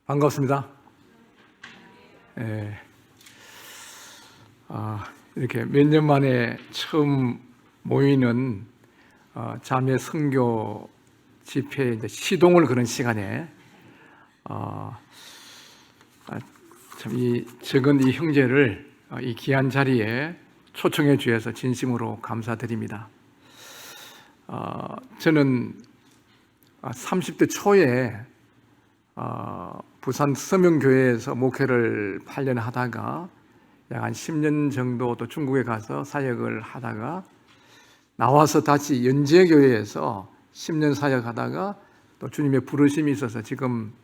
반갑습니다. 예, 이렇게 몇 년 만에 처음 모이는 자매 선교 집회 이제 시동을 거는 시간에 참 이 적은 이 형제를 이 귀한 자리에 초청해 주셔서 진심으로 감사드립니다. 저는 30대 초에 부산 서명교회에서 목회를 8년 하다가 약 한 10년 정도 또 중국에 가서 사역을 하다가 나와서 다시 연제교회에서 10년 사역하다가 또 주님의 부르심이 있어서 지금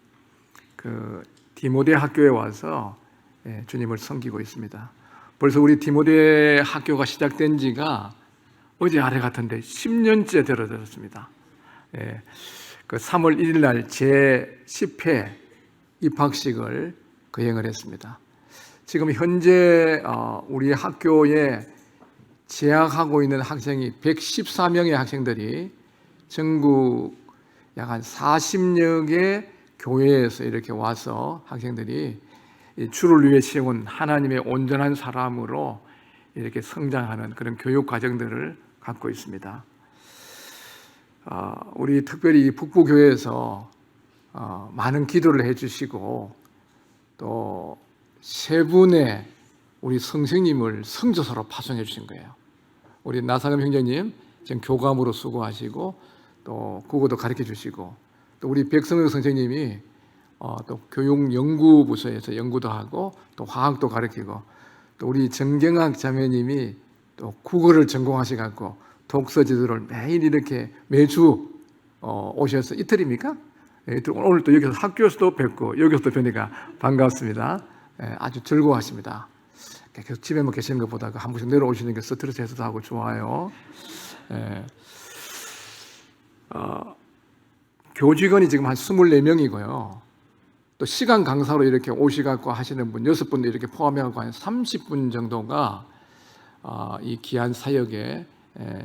그 디모데 학교에 와서 주님을 섬기고 있습니다. 벌써 우리 디모데 학교가 시작된 지가 어제 아래 같은데 10년째 들어졌습니다. 그 3월 1일 날 제10회 입학식을 거행을 했습니다. 지금 현재 우리 학교에 재학하고 있는 학생이 114명의 학생들이 전국 약 한 40여 개 교회에서 이렇게 와서 학생들이 주를 위해 세운 하나님의 온전한 사람으로 이렇게 성장하는 그런 교육 과정들을 갖고 있습니다. 우리 특별히 북부교회에서 많은 기도를 해주시고 또 세 분의 우리 선생님을 성조사로 파송해 주신 거예요. 우리 나상금 형제님 지금 교감으로 수고하시고 또 국어도 가르쳐 주시고 또 우리 백성혁 선생님이 또 교육연구부서에서 연구도 하고 또 화학도 가르치고 또 우리 정경학 자매님이 또 국어를 전공하셔갖고 독서 지도를 매일 이렇게 매주 오셔서 이틀입니까? 이틀, 오늘 또 여기서 학교에서도 뵙고 여기서도 뵈니까 반갑습니다. 아주 즐거워하십니다. 계속 집에만 계시는 것보다 한 번씩 내려오시는 게 스트레스 해소도 하고 좋아요. 교직원이 지금 한 24명이고요. 또 시간 강사로 이렇게 오시갖고 하시는 분 6분도 이렇게 포함해갖고 한 30분 정도가 이 귀한 사역에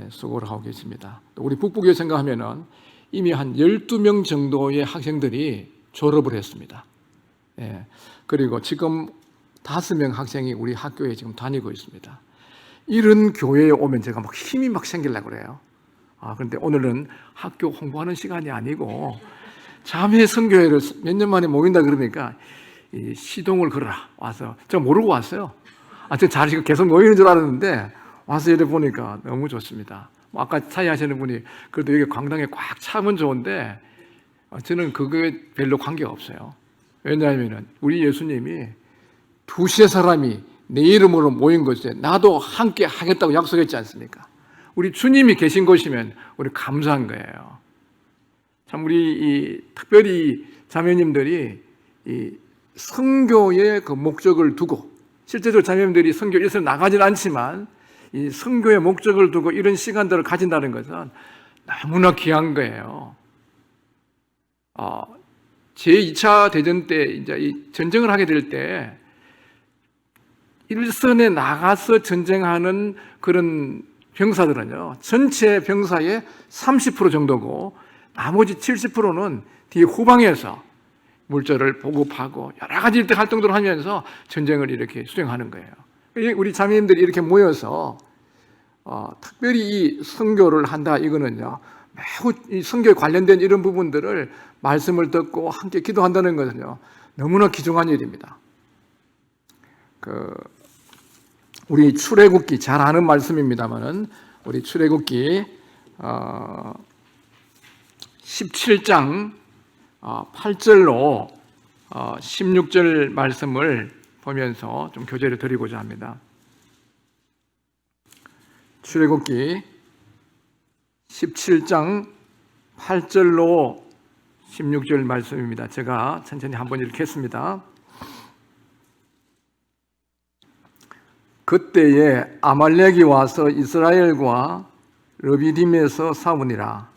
수고를 하고 계십니다. 또 우리 북부교회 생각하면은 이미 한 12명 정도의 학생들이 졸업을 했습니다. 그리고 지금 5명 학생이 우리 학교에 지금 다니고 있습니다. 이런 교회에 오면 제가 막 힘이 막 생기려고 그래요. 그런데 오늘은 학교 홍보하는 시간이 아니고 자매 선교회를 몇 년 만에 모인다 그러니까 이 시동을 걸어라 와서 제가 모르고 왔어요. 제가 잘 지금 계속 모이는 줄 알았는데 와서 이래 보니까 너무 좋습니다. 아까 차이하시는 분이 그래도 여기 강당에 꽉 차면 좋은데 저는 그거에 별로 관계가 없어요. 왜냐하면 우리 예수님이 2시의 사람이 내 이름으로 모인 곳에 나도 함께 하겠다고 약속했지 않습니까? 우리 주님이 계신 곳이면 우리 감사한 거예요. 참 우리 특별히 자매님들이 이 선교의 그 목적을 두고 실제적으로 자매님들이 선교 일선 나가지는 않지만 이 선교의 목적을 두고 이런 시간들을 가진다는 것은 너무나 귀한 거예요. 제2차 대전 때 이제 이 전쟁을 하게 될 때 일선에 나가서 전쟁하는 그런 병사들은요, 전체 병사의 30% 정도고 나머지 70%는 뒤 후방에서 물자를 보급하고 여러 가지 일대 활동들을 하면서 전쟁을 이렇게 수행하는 거예요. 우리 자매님들이 이렇게 모여서 특별히 이 선교를 한다 이거는요, 매우 이 선교에 관련된 이런 부분들을 말씀을 듣고 함께 기도한다는 것은요 너무나 귀중한 일입니다. 우리 출애굽기 잘 아는 말씀입니다만은 우리 출애굽기 17장 8절로 16절 말씀을 보면서 좀 교제를 드리고자 합니다. 출애굽기 17장 8절로 16절 말씀입니다. 제가 천천히 한번 읽겠습니다. 그때에 아말렉이 와서 이스라엘과 르비딤에서 싸우니라.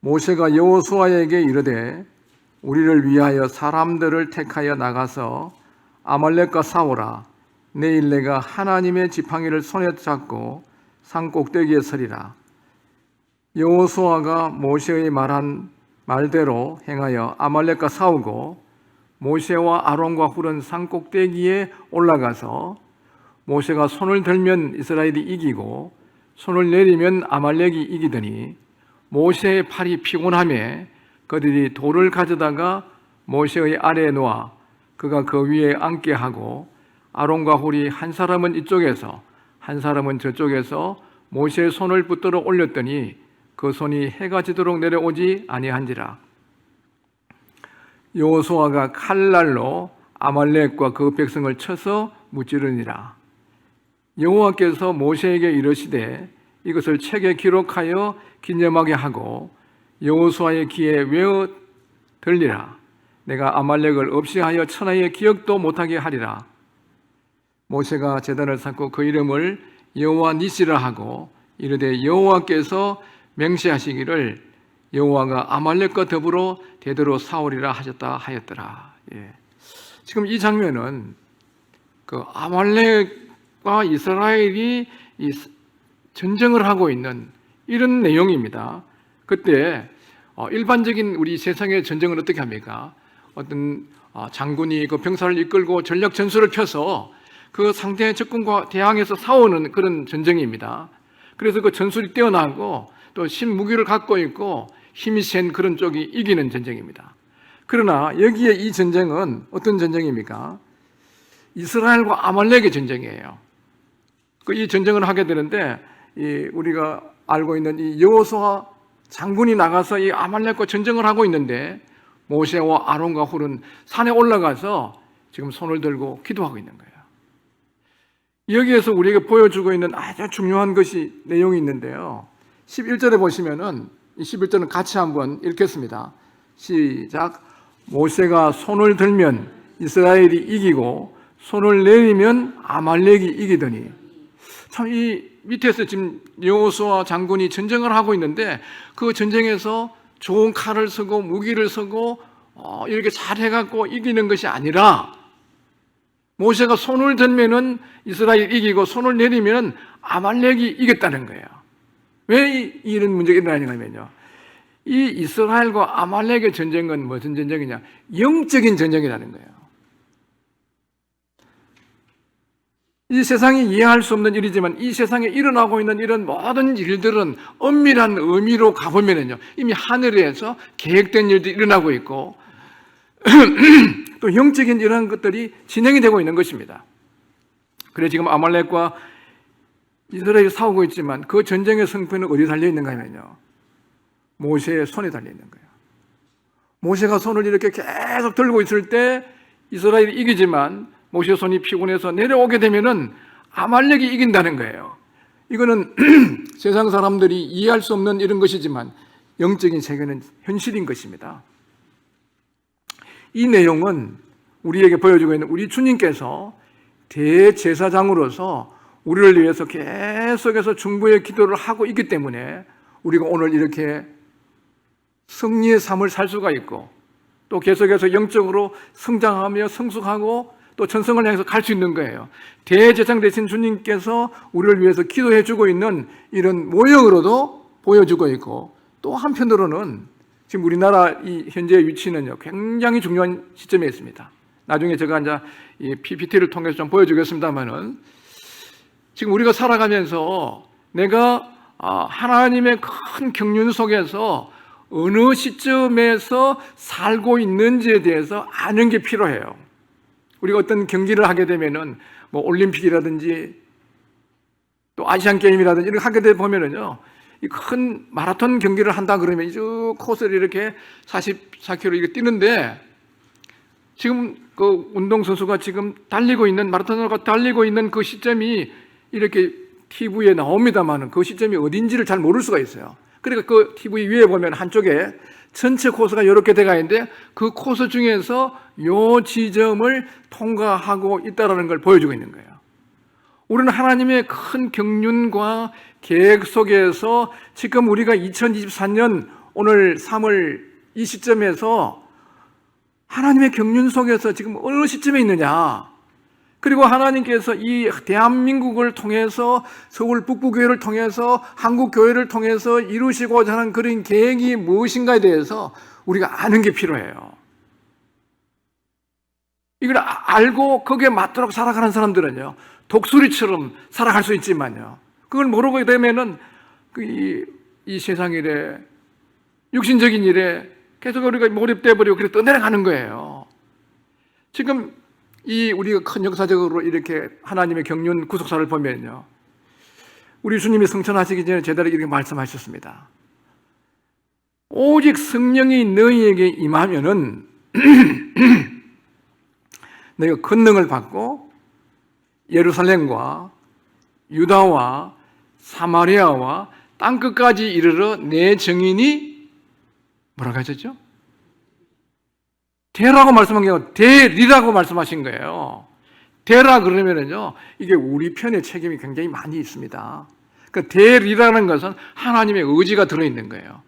모세가 여호수아에게 이르되 우리를 위하여 사람들을 택하여 나가서 아말렉과 싸우라. 내일 내가 하나님의 지팡이를 손에 잡고 산 꼭대기에 서리라. 여호수아가 모세의 말한 말대로 행하여 아말렉과 싸우고 모세와 아론과 훌은 산 꼭대기에 올라가서 모세가 손을 들면 이스라엘이 이기고 손을 내리면 아말렉이 이기더니 모세의 팔이 피곤하며 그들이 돌을 가져다가 모세의 아래에 놓아 그가 그 위에 앉게 하고 아론과 훌이 한 사람은 이쪽에서 한 사람은 저쪽에서 모세의 손을 붙들어 올렸더니 그 손이 해가 지도록 내려오지 아니한지라. 여호수아가 칼날로 아말렉과 그 백성을 쳐서 무찌르니라. 여호와께서 모세에게 이르시되 이것을 책에 기록하여 기념하게 하고 여호수아의 귀에 외어 들리라. 내가 아말렉을 없이 하여 천하의 기억도 못하게 하리라. 모세가 제단을 쌓고 그 이름을 여호와 니시라 하고 이르되 여호와께서 맹세하시기를 여호와가 아말렉과 더불어 대대로 싸우리라 하셨다 하였더라. 지금 이 장면은 그 아말렉과 이스라엘이 전쟁을 하고 있는 이런 내용입니다. 그때 일반적인 우리 세상의 전쟁은 어떻게 합니까? 어떤 장군이 그 병사를 이끌고 전략 전술을 펴서 그 상대의 적군과 대항해서 싸우는 그런 전쟁입니다. 그래서 그 전술이 뛰어나고 또 신무기를 갖고 있고 힘이 센 그런 쪽이 이기는 전쟁입니다. 그러나 여기에 이 전쟁은 어떤 전쟁입니까? 이스라엘과 아말렉의 전쟁이에요. 이 전쟁을 하게 되는데 우리가 알고 있는 이 여호수아 장군이 나가서 이 아말렉과 전쟁을 하고 있는데 모세와 아론과 훌은 산에 올라가서 지금 손을 들고 기도하고 있는 거예요. 여기에서 우리에게 보여주고 있는 아주 중요한 것이 내용이 있는데요. 11절에 보시면은 이 11절은 같이 한번 읽겠습니다. 시작. 모세가 손을 들면 이스라엘이 이기고 손을 내리면 아말렉이 이기더니. 참 이 밑에서 지금 여호수아 장군이 전쟁을 하고 있는데 그 전쟁에서 좋은 칼을 쓰고 무기를 쓰고 이렇게 잘 해갖고 이기는 것이 아니라 모세가 손을 들면은 이스라엘이 이기고 손을 내리면 아말렉이 이겼다는 거예요. 왜 이런 문제가 일어나냐면요, 이 이스라엘과 아말렉의 전쟁은 무슨 전쟁이냐? 영적인 전쟁이라는 거예요. 이 세상이 이해할 수 없는 일이지만 이 세상에 일어나고 있는 이런 모든 일들은 엄밀한 의미로 가보면요, 이미 하늘에서 계획된 일들이 일어나고 있고 또 영적인 이러한 것들이 진행이 되고 있는 것입니다. 그래 지금 아말렉과 이스라엘이 싸우고 있지만 그 전쟁의 승패는 어디 달려 있는가 하면요, 모세의 손에 달려 있는 거예요. 모세가 손을 이렇게 계속 들고 있을 때 이스라엘이 이기지만 모세의 손이 피곤해서 내려오게 되면은 아말렉이 이긴다는 거예요. 이거는 세상 사람들이 이해할 수 없는 이런 것이지만 영적인 세계는 현실인 것입니다. 이 내용은 우리에게 보여주고 있는 우리 주님께서 대제사장으로서 우리를 위해서 계속해서 중보의 기도를 하고 있기 때문에 우리가 오늘 이렇게 승리의 삶을 살 수가 있고 또 계속해서 영적으로 성장하며 성숙하고 또 전성을 향해서 갈 수 있는 거예요. 대제사장 되신 주님께서 우리를 위해서 기도해 주고 있는 이런 모형으로도 보여주고 있고 또 한편으로는 지금 우리나라 이 현재의 위치는요, 굉장히 중요한 시점에 있습니다. 나중에 제가 이제 이 PPT를 통해서 좀 보여주겠습니다만은 지금 우리가 살아가면서 내가 하나님의 큰 경륜 속에서 어느 시점에서 살고 있는지에 대해서 아는 게 필요해요. 우리가 어떤 경기를 하게 되면은 뭐 올림픽이라든지 또 아시안 게임이라든지 이렇게 하게 되면 보면은요, 이 큰 마라톤 경기를 한다 그러면 이 코스를 이렇게 44km 이렇게 뛰는데 지금 그 운동선수가 지금 달리고 있는 마라톤으로 달리고 있는 그 시점이 이렇게 TV에 나옵니다만은 그 시점이 어딘지를 잘 모를 수가 있어요. 그러니까 그 TV 위에 보면 한쪽에 전체 코스가 이렇게 돼가 있는데 그 코스 중에서 요 지점을 통과하고 있다는 걸 보여주고 있는 거예요. 우리는 하나님의 큰 경륜과 계획 속에서 지금 우리가 2024년 오늘 3월 이 시점에서 하나님의 경륜 속에서 지금 어느 시점에 있느냐, 그리고 하나님께서 이 대한민국을 통해서 서울 북부교회를 통해서 한국교회를 통해서 이루시고자 하는 그런 계획이 무엇인가에 대해서 우리가 아는 게 필요해요. 이걸 알고 거기에 맞도록 살아가는 사람들은요, 독수리처럼 살아갈 수 있지만요, 그걸 모르게 되면은 이 세상 일에, 육신적인 일에 계속 우리가 몰입돼 버리고 그렇게 떠내려가는 거예요. 지금 우리가 큰 역사적으로 이렇게 하나님의 경륜 구속사를 보면요, 우리 주님이 승천하시기 전에 제자들에게 이렇게 말씀하셨습니다. 오직 성령이 너희에게 임하면은 너희가 권능을 받고 예루살렘과 유다와 사마리아와 땅끝까지 이르러 내 증인이 뭐라고 하셨죠? 대라고 말씀한 게 아니라 대리라고 말씀하신 거예요. 대라 그러면은요, 이게 우리 편의 책임이 굉장히 많이 있습니다. 그 대리라는 것은 하나님의 의지가 들어있는 거예요.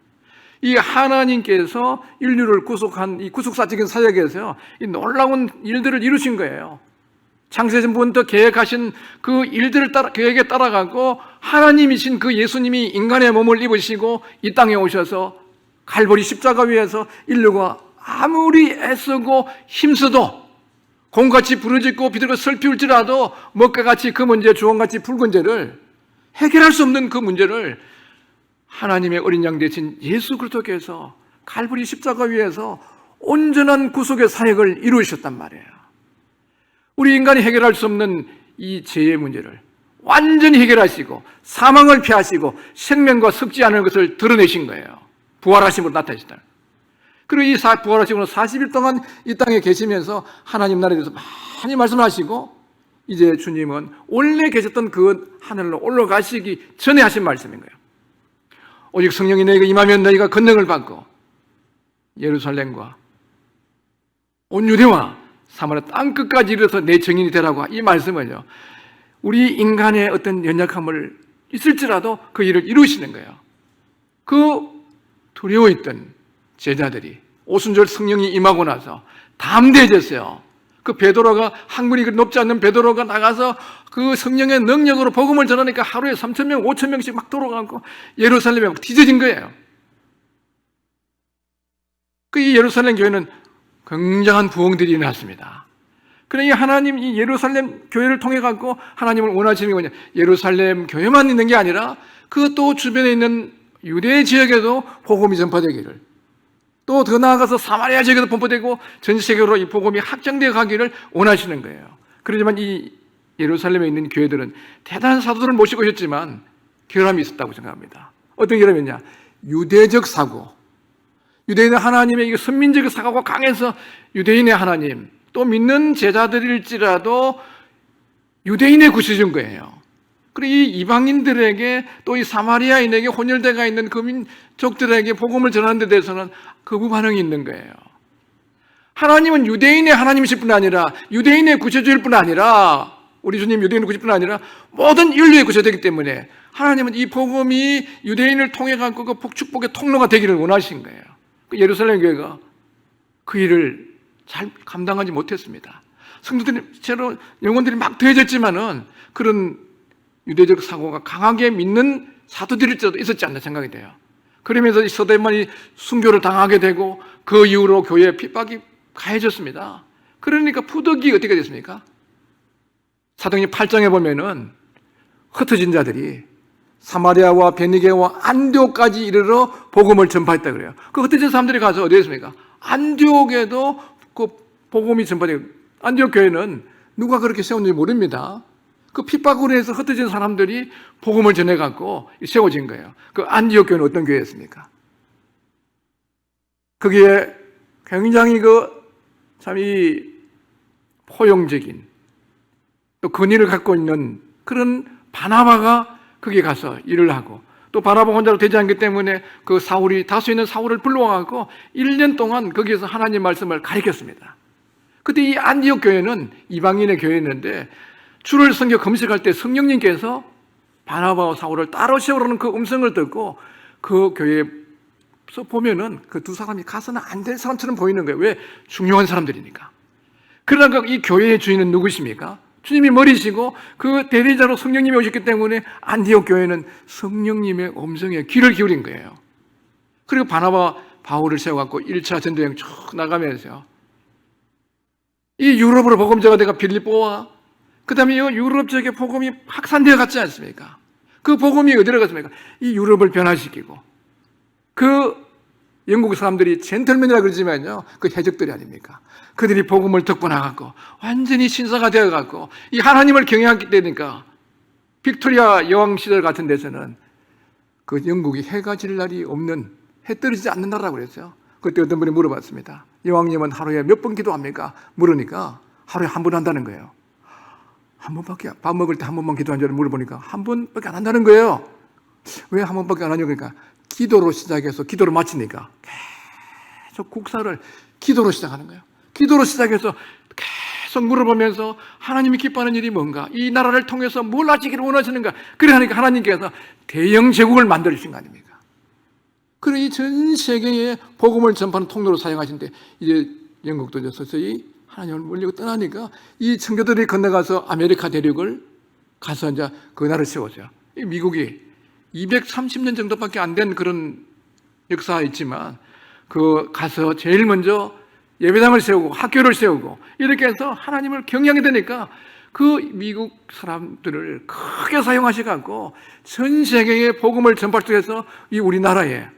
이 하나님께서 인류를 구속한 이 구속사적인 사역에서 이 놀라운 일들을 이루신 거예요. 창세전부터 계획하신 그 일들을 계획에 따라가고 하나님이신 그 예수님이 인간의 몸을 입으시고 이 땅에 오셔서 갈보리 십자가 위에서 인류가 아무리 애쓰고 힘써도 공같이 부르짖고 비둘기가 슬피울지라도 먹과 같이 그 문제, 주홍같이 붉은 죄를 해결할 수 없는 그 문제를 하나님의 어린 양 되신 예수 그리스도께서 갈보리 십자가 위에서 온전한 구속의 사역을 이루셨단 말이에요. 우리 인간이 해결할 수 없는 이 죄의 문제를 완전히 해결하시고 사망을 피하시고 생명과 섞지 않은 것을 드러내신 거예요. 부활하심으로 나타내시다. 그리고 이 부활하심으로 40일 동안 이 땅에 계시면서 하나님 나라에 대해서 많이 말씀하시고 이제 주님은 원래 계셨던 그 하늘로 올라가시기 전에 하신 말씀인 거예요. 오직 성령이 너희가 임하면 너희가 권능을 받고 예루살렘과 온 유대와 사마리아 땅끝까지 이르러서 내 증인이 되라고. 이 말씀은요, 우리 인간의 어떤 연약함을 있을지라도 그 일을 이루시는 거예요. 그 두려워했던 제자들이 오순절 성령이 임하고 나서 담대해졌어요. 그 베드로가, 학문이 높지 않는 베드로가 나가서 그 성령의 능력으로 복음을 전하니까 하루에 3,000명, 5,000명씩 막 돌아가고 예루살렘에 막 뒤져진 거예요. 이 예루살렘 교회는 굉장한 부흥들이 일어났습니다. 그러니 하나님 이 예루살렘 교회를 통해 갖고 하나님을 원하시는 게 뭐냐? 예루살렘 교회만 있는 게 아니라 그 또 주변에 있는 유대 지역에도 복음이 전파되기를, 또 더 나아가서 사마리아 지역에도 전파되고 전 세계로 이 복음이 확장되어 가기를 원하시는 거예요. 그렇지만 이 예루살렘에 있는 교회들은 대단한 사도들을 모시고 오셨지만 결함이 있었다고 생각합니다. 어떤 결함이냐? 유대적 사고. 유대인의 하나님의 이 선민적 사고가 강해서 유대인의 하나님, 또 믿는 제자들일지라도 유대인에 굳혀준 거예요. 그리고 이 이방인들에게 또 이 사마리아인에게 혼혈대가 있는 그 민족들에게 복음을 전하는 데 대해서는 거부 반응이 있는 거예요. 하나님은 유대인의 하나님이실 뿐 아니라 유대인의 구세주일 뿐 아니라 우리 주님 유대인의 구세주일 뿐 아니라 모든 인류의 구세주이기 때문에 하나님은 이 복음이 유대인을 통해 갖고 그 축복의 통로가 되기를 원하신 거예요. 그 예루살렘 교회가 그 일을 잘 감당하지 못했습니다. 성도들이 새로 영혼들이 막 더해졌지만은 그런 유대적 사고가 강하게 믿는 사도들일지라도 있었지 않나 생각이 돼요. 그러면서 이 서대만이 순교를 당하게 되고 그 이후로 교회의 핍박이 가해졌습니다. 그러니까 푸득이 어떻게 됐습니까? 사도행전 8장에 보면은 흩어진 자들이 사마리아와 베니게와 안디옥까지 이르러 복음을 전파했다 그래요. 그 흩어진 사람들이 가서 어디 있습니까? 안디옥에도 그 복음이 전파되고, 안디옥 교회는 누가 그렇게 세웠는지 모릅니다. 그 핍박으로 해서 흩어진 사람들이 복음을 전해갖고 세워진 거예요. 그 안디옥 교회는 어떤 교회였습니까? 거기에 굉장히 참 이 포용적인 또 근위를 갖고 있는 그런 바나바가 거기에 가서 일을 하고, 또 바나바 혼자로 되지 않기 때문에 그 사울이, 다수 있는 사울을 불러와갖고 1년 동안 거기에서 하나님 말씀을 가르쳤습니다. 그때 이 안디옥 교회는 이방인의 교회였는데 주를 섬겨 금식할 때 성령님께서 바나바와 사울을 따로 세우라는 그 음성을 듣고 그 교회에서 보면은 그 두 사람이 가서는 안 될 사람처럼 보이는 거예요. 왜? 중요한 사람들이니까. 그러나 이 교회의 주인은 누구십니까? 주님이 머리시고 그 대리자로 성령님이 오셨기 때문에 안디옥 교회는 성령님의 음성에 귀를 기울인 거예요. 그리고 바나바 바울을 세워갖고 1차 전도여행 쭉 나가면서 이 유럽으로 복음자가 돼가 빌립보와 그다음에 이 유럽 지역에 복음이 확산되어 갔지 않습니까? 그 복음이 어디로 갔습니까? 이 유럽을 변화시키고 그 영국 사람들이 젠틀맨이라 그러지만요, 그 해적들이 아닙니까? 그들이 복음을 듣고 나갔고 완전히 신사가 되어갔고 이 하나님을 경외하기 때니까 빅토리아 여왕 시절 같은 데서는 그 영국이 해가 질 날이 없는, 해 떨어지지 않는 나라라고 그랬어요. 그때 어떤 분이 물어봤습니다. 여왕님은 하루에 몇 번 기도합니까? 물으니까 하루에 한 번 한다는 거예요. 한 번밖에, 밥 먹을 때 한 번만 기도한 줄 물어보니까 한 번밖에 안 한다는 거예요. 왜 한 번밖에 안 하냐고. 그러니까 기도로 시작해서 기도로 마치니까 계속 국사를 기도로 시작하는 거예요. 기도로 시작해서 계속 물어보면서 하나님이 기뻐하는 일이 뭔가, 이 나라를 통해서 뭘 하시기를 원하시는가. 그래 하니까 하나님께서 대영 제국을 만들어주신 거 아닙니까? 그래 이 전 세계에 복음을 전파하는 통로로 사용하신데 이제 영국도 이제 서서히 하나님을 멀리고 떠나니까 이 청교들이 건너가서 아메리카 대륙을 가서 이제 그 나라를 세웠어요. 이 미국이 230년 정도밖에 안 된 그런 역사가 있지만 그 가서 제일 먼저 예배당을 세우고 학교를 세우고 이렇게 해서 하나님을 경외하게 되니까 그 미국 사람들을 크게 사용하셔갖고 전 세계에 복음을 전파해서 이 우리나라에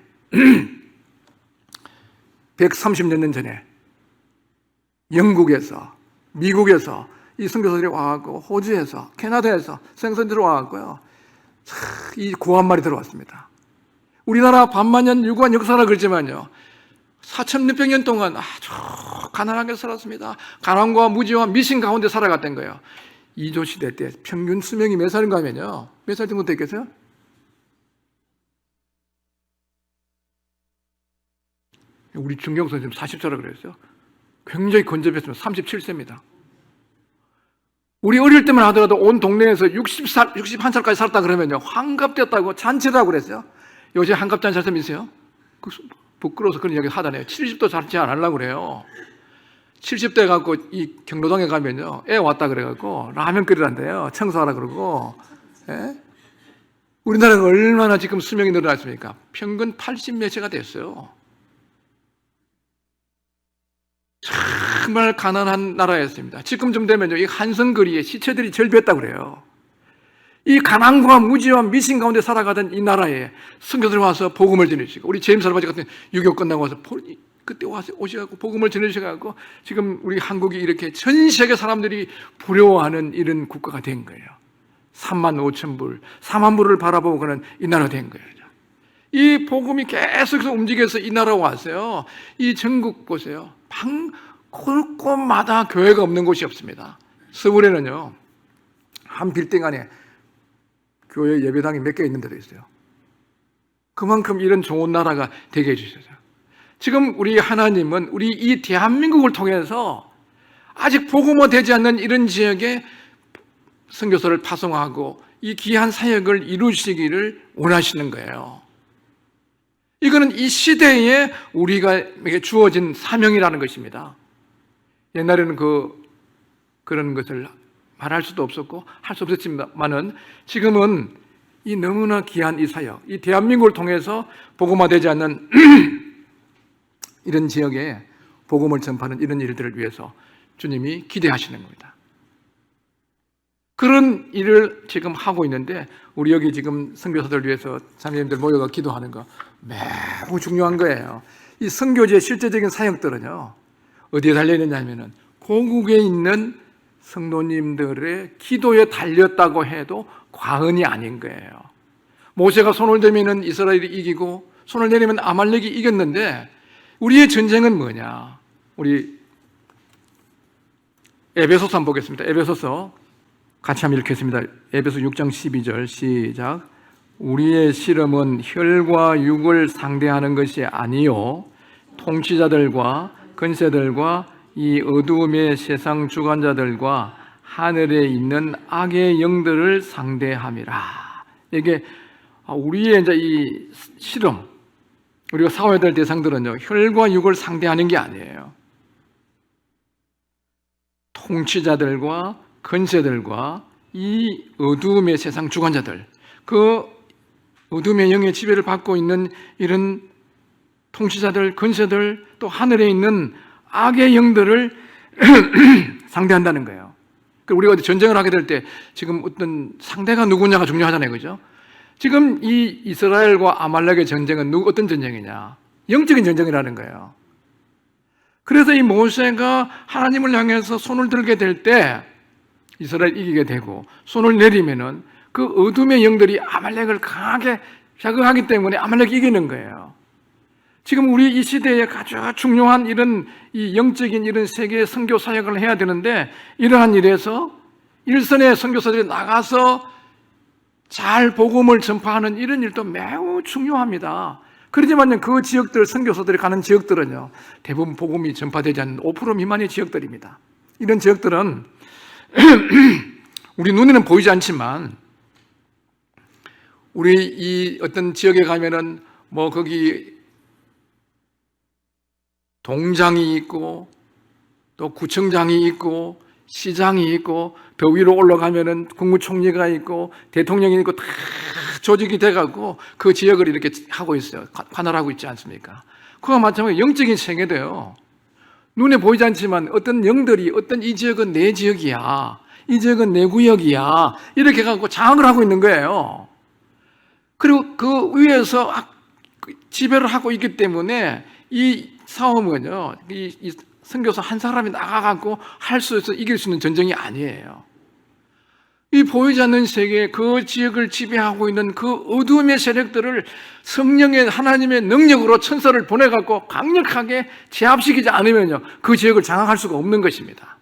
130년 전에 영국에서, 미국에서 이 선교사들이 와갖고 호주에서, 캐나다에서 생선들이 와갖고요, 이 구한말이 들어왔습니다. 우리나라 반만년 유구한 역사라 그러지만요, 4,600년 동안 아주 가난하게 살았습니다. 가난과 무지와 미신 가운데 살아갔던 거예요. 이조 시대 때 평균 수명이 몇 살인가 하면요, 몇 살 정도 됐겠어요? 우리 중경 선생님 40살이라고 그랬어요. 굉장히 건접했으면 37세입니다. 우리 어릴 때만 하더라도 온 동네에서 60살, 61살까지 살았다 그러면요, 환갑됐다고 잔치라고 그랬어요. 요새 환갑잔치 할 사람 있어요? 부끄러워서 그런 이야기 하다네요. 70도 잔치 안 하려고 그래요. 70대 갖고 이 경로당에 가면요, 애 왔다 그래갖고 라면 끓이란대요. 청소하라 그러고. 예? 우리나라가 얼마나 지금 수명이 늘어났습니까? 평균 80몇 세가 됐어요. 정말 가난한 나라였습니다. 지금쯤 되면요, 이 한성거리에 시체들이 절비했다고 그래요. 이 가난과 무지와 미신 가운데 살아가던 이 나라에 선교사들 와서 복음을 전해주시고, 우리 제임스 할아버지 같은 6.25 끝나고 와서 그때 와서 오셔갖고 복음을 전해주셔갖고 지금 우리 한국이 이렇게 전 세계 사람들이 부러워하는 이런 국가가 된 거예요. 35,000불, 4만 불을 바라보고 그는 이 나라가 된 거예요. 이 복음이 계속해서 움직여서 이 나라 왔어요. 이 전국 보세요. 곳곳마다 교회가 없는 곳이 없습니다. 서울에는요, 한 빌딩 안에 교회 예배당이 몇 개 있는 데도 있어요. 그만큼 이런 좋은 나라가 되게 해주셨어요. 지금 우리 하나님은 우리 이 대한민국을 통해서 아직 복음화되지 않는 이런 지역에 선교사를 파송하고 이 귀한 사역을 이루시기를 원하시는 거예요. 이거는 이 시대에 우리가 주어진 사명이라는 것입니다. 옛날에는 그런 것을 말할 수도 없었고 할 수 없었지만은 지금은 이 너무나 귀한 이 사역, 이 대한민국을 통해서 복음화되지 않는 이런 지역에 복음을 전파하는 이런 일들을 위해서 주님이 기대하시는 겁니다. 그런 일을 지금 하고 있는데 우리 여기 지금 선교사들 위해서 자매님들 모여가 기도하는 거 매우 중요한 거예요. 이 선교지의 실제적인 사역들은요, 어디에 달려있느냐 하면은 고국에 있는 성도님들의 기도에 달렸다고 해도 과언이 아닌 거예요. 모세가 손을 대면은 이스라엘이 이기고 손을 내리면 아말렉이 이겼는데 우리의 전쟁은 뭐냐? 우리 에베소서 한번 보겠습니다. 에베소서 같이 한번 읽겠습니다. 에베소 6장 12절 시작. 우리의 씨름은 혈과 육을 상대하는 것이 아니요 통치자들과 권세들과 이 어두움의 세상 주관자들과 하늘에 있는 악의 영들을 상대함이라. 이게 우리의 이제 이 씨름, 우리가 싸워야 될 대상들은요, 혈과 육을 상대하는 게 아니에요. 통치자들과 권세들과 이 어두움의 세상 주관자들, 그 어둠의 영의 지배를 받고 있는 이런 통치자들, 권세들, 또 하늘에 있는 악의 영들을 상대한다는 거예요. 우리가 어디 전쟁을 하게 될 때 지금 어떤 상대가 누구냐가 중요하잖아요. 그죠? 지금 이 이스라엘과 아말렉의 전쟁은 어떤 전쟁이냐? 영적인 전쟁이라는 거예요. 그래서 이 모세가 하나님을 향해서 손을 들게 될 때 이스라엘 이기게 되고, 손을 내리면은 그 어둠의 영들이 아말렉을 강하게 자극하기 때문에 아말렉이 이기는 거예요. 지금 우리 이 시대에 아주 중요한 이런 이 영적인 이런 세계의 선교 사역을 해야 되는데, 이러한 일에서 일선의 선교사들이 나가서 잘 복음을 전파하는 이런 일도 매우 중요합니다. 그렇지만 그 지역들, 선교사들이 가는 지역들은요, 대부분 복음이 전파되지 않는 5% 미만의 지역들입니다. 이런 지역들은 우리 눈에는 보이지 않지만, 우리 이 어떤 지역에 가면은 뭐 거기 동장이 있고 또 구청장이 있고 시장이 있고 더 위로 올라가면은 국무총리가 있고 대통령이 있고 다 조직이 돼가지고 그 지역을 이렇게 하고 있어요. 관할하고 있지 않습니까? 그와 마찬가지로 영적인 세계도요, 눈에 보이지 않지만 어떤 영들이 어떤 이 지역은 내 지역이야, 이 지역은 내 구역이야, 이렇게 해갖고 장악을 하고 있는 거예요. 그리고 그 위에서 지배를 하고 있기 때문에 이 싸움은요, 이 선교사 한 사람이 나가갖고 할 수 있어 이길 수 있는 전쟁이 아니에요. 이 보이지 않는 세계, 그 지역을 지배하고 있는 그 어둠의 세력들을 성령의 하나님의 능력으로 천사를 보내갖고 강력하게 제압시키지 않으면요, 그 지역을 장악할 수가 없는 것입니다.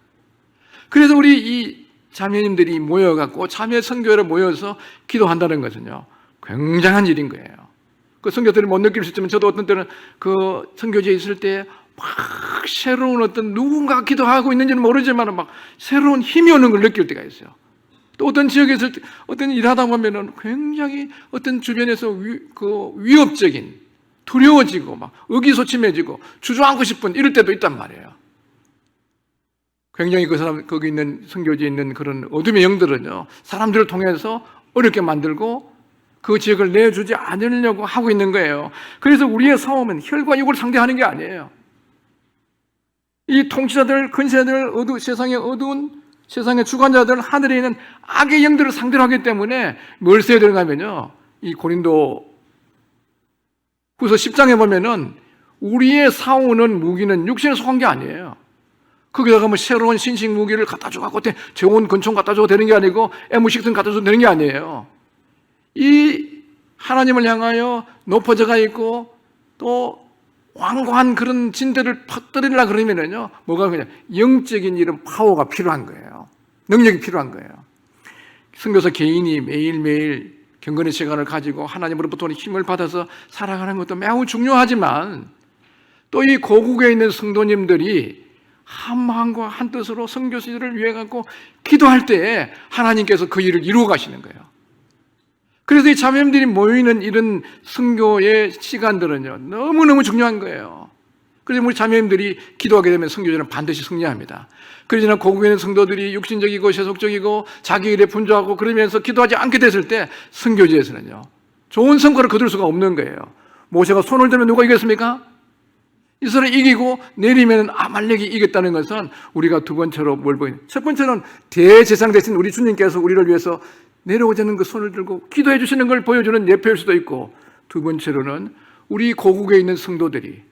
그래서 우리 이 자매님들이 모여갖고 자매 선교회를 모여서 기도한다는 것은요, 굉장한 일인 거예요. 그 선교들이 못 느낄 수 있지만, 저도 어떤 때는 그 선교지에 있을 때 막 새로운 어떤 누군가 기도하고 있는지는 모르지만 막 새로운 힘이 오는 걸 느낄 때가 있어요. 또 어떤 지역에 있을 때 어떤 일하다 보면은 굉장히 어떤 주변에서 위협적인, 두려워지고 막 의기소침해지고 주저앉고 싶은 이럴 때도 있단 말이에요. 굉장히 그 사람, 거기 있는 선교지에 있는 그런 어둠의 영들은요, 사람들을 통해서 어렵게 만들고 그 지역을 내주지 않으려고 하고 있는 거예요. 그래서 우리의 싸움은 혈과 육을 상대하는 게 아니에요. 이 통치자들, 근세들, 세상의 어두운 세상의 주관자들, 하늘에 있는 악의 영들을 상대로 하기 때문에 뭘 써야 되는가 하면요, 이 고린도 후서 10장에 보면은 우리의 싸우는 무기는 육신에 속한 게 아니에요. 거기다가 뭐 새로운 신식 무기를 갖다 줘갖고 좋은 권총 갖다 줘도 되는 게 아니고 M16 갖다 줘도 되는 게 아니에요. 이 하나님을 향하여 높아져가 있고 또 완고한 그런 진대를 퍼뜨리려고 그러면은요, 뭐가 그냥 영적인 이런 파워가 필요한 거예요. 능력이 필요한 거예요. 선교사 개인이 매일매일 경건의 시간을 가지고 하나님으로부터 힘을 받아서 살아가는 것도 매우 중요하지만, 또 이 고국에 있는 성도님들이 한 마음과 한 뜻으로 선교사들을 위해 갖고 기도할 때에 하나님께서 그 일을 이루어 가시는 거예요. 그래서 이 자매님들이 모이는 이런 선교의 시간들은요, 너무너무 중요한 거예요. 그래서 우리 자매님들이 기도하게 되면 선교제는 반드시 승리합니다. 그러나 고국에 있는 성도들이 육신적이고 세속적이고 자기 일에 분주하고 그러면서 기도하지 않게 됐을 때 선교제에서는요, 좋은 성과를 거둘 수가 없는 거예요. 모세가 손을 들면 누가 이겼습니까? 이스라엘이 이기고 내리면 아말렉이 이겼다는 것은 우리가 두 번째로 뭘 보이는, 첫 번째는 대제사장 되신 우리 주님께서 우리를 위해서 내려오자는 그 손을 들고 기도해 주시는 걸 보여주는 예표일 수도 있고, 두 번째로는 우리 고국에 있는 성도들이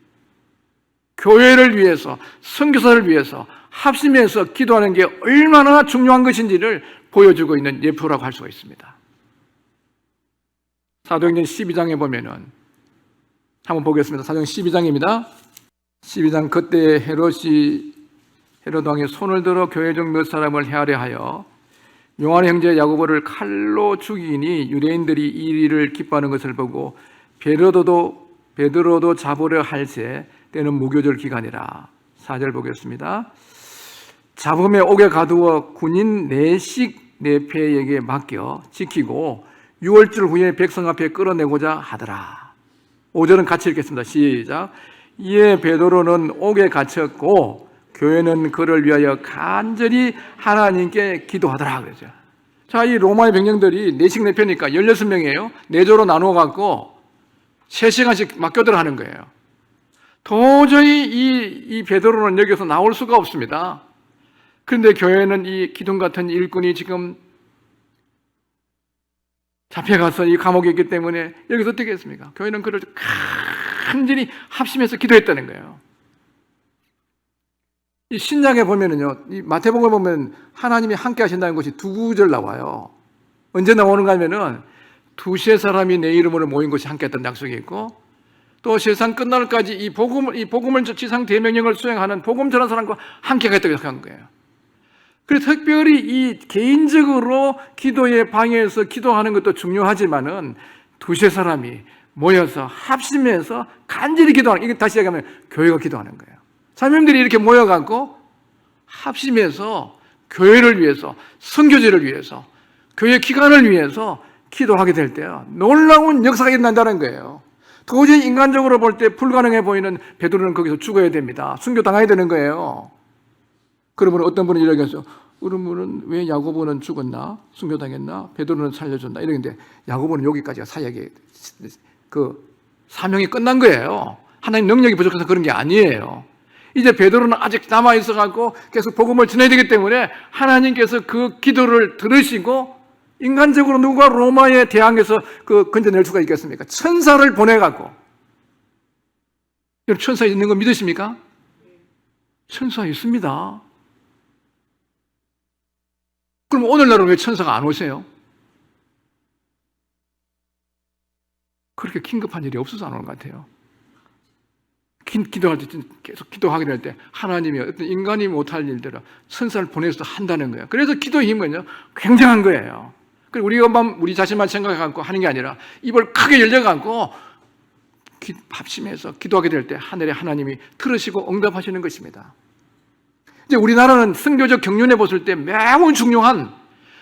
교회를 위해서, 선교사를 위해서 합심해서 기도하는 게 얼마나 중요한 것인지를 보여주고 있는 예표라고 할 수가 있습니다. 사도행전 12장에 보면은 한번 보겠습니다. 사도행전 12장입니다. 12장, 그때 헤롯 왕이 손을 들어 교회 중 몇 사람을 헤아려 하여 요한의 형제 야고보를 칼로 죽이니 유대인들이 이 일을 기뻐하는 것을 보고 베드로도 잡으려 할새 때는 무교절 기간이라. 4절 보겠습니다. 잡음에 옥에 가두어 군인 내식 내패에게 맡겨 지키고 6월절 후에 백성 앞에 끌어내고자 하더라. 5절은 같이 읽겠습니다. 시작. 이에 베드로는 옥에 갇혔고 교회는 그를 위하여 간절히 하나님께 기도하더라 그러죠. 자, 이 로마의 병력들이 내식 내패니까 16명이에요. 4조로 나누어 갖고 3시간씩 맡겨들어 하는 거예요. 도저히 이 베드로는 여기서 나올 수가 없습니다. 그런데 교회는 이 기둥 같은 일꾼이 지금 잡혀가서 이 감옥에 있기 때문에 여기서 어떻게 했습니까? 교회는 그를 간절히 합심해서 기도했다는 거예요. 이 신약에 보면은요, 이 마태복음에 보면 하나님이 함께 하신다는 것이 두 구절 나와요. 언제 나오는가 하면은 두세 사람이 내 이름으로 모인 것이 함께 했다는 약속이 있고, 또 세상 끝날까지 이 복음을 지상 대명령을 수행하는 복음 전한 사람과 함께 하겠다고 약속한 거예요. 그래서 특별히 이 개인적으로 기도에 방해해서 기도하는 것도 중요하지만은 두세 사람이 모여서 합심해서 간절히 기도하는, 이게 다시 얘기하면 교회가 기도하는 거예요. 자매님들이 이렇게 모여갖고 합심해서 교회를 위해서, 선교제를 위해서, 교회 기관을 위해서 기도하게 될 때요, 놀라운 역사가 일어난다는 거예요. 도저히 인간적으로 볼 때 불가능해 보이는 베드로는 거기서 죽어야 됩니다. 순교당해야 되는 거예요. 그러면 어떤 분은 이렇게 해서, 그러면은 왜 야고보는 죽었나? 순교당했나? 베드로는 살려줬나? 이러는데 야고보는 여기까지가 사역의 그 사명이 끝난 거예요. 하나님 능력이 부족해서 그런 게 아니에요. 이제 베드로는 아직 남아 있어갖고 계속 복음을 전해야 되기 때문에 하나님께서 그 기도를 들으시고, 인간적으로 누가 로마의 대항에서 그 건져낼 수가 있겠습니까? 천사를 보내갖고. 여러분, 천사 있는 거 믿으십니까? 천사 있습니다. 그럼 오늘날은 왜 천사가 안 오세요? 그렇게 긴급한 일이 없어서 안 오는 것 같아요. 기도할 때 계속 기도하게 될 때 하나님이 어떤 인간이 못할 일들을 천사를 보내서 한다는 거예요. 그래서 기도의 힘은요, 굉장한 거예요. 그리고 우리 자신만 생각해갖고 하는 게 아니라 입을 크게 열려갖고 합심해서 기도하게 될 때 하늘에 하나님이 들으시고 응답하시는 것입니다. 이제 우리나라는 선교적 경륜에 봤을 때 매우 중요한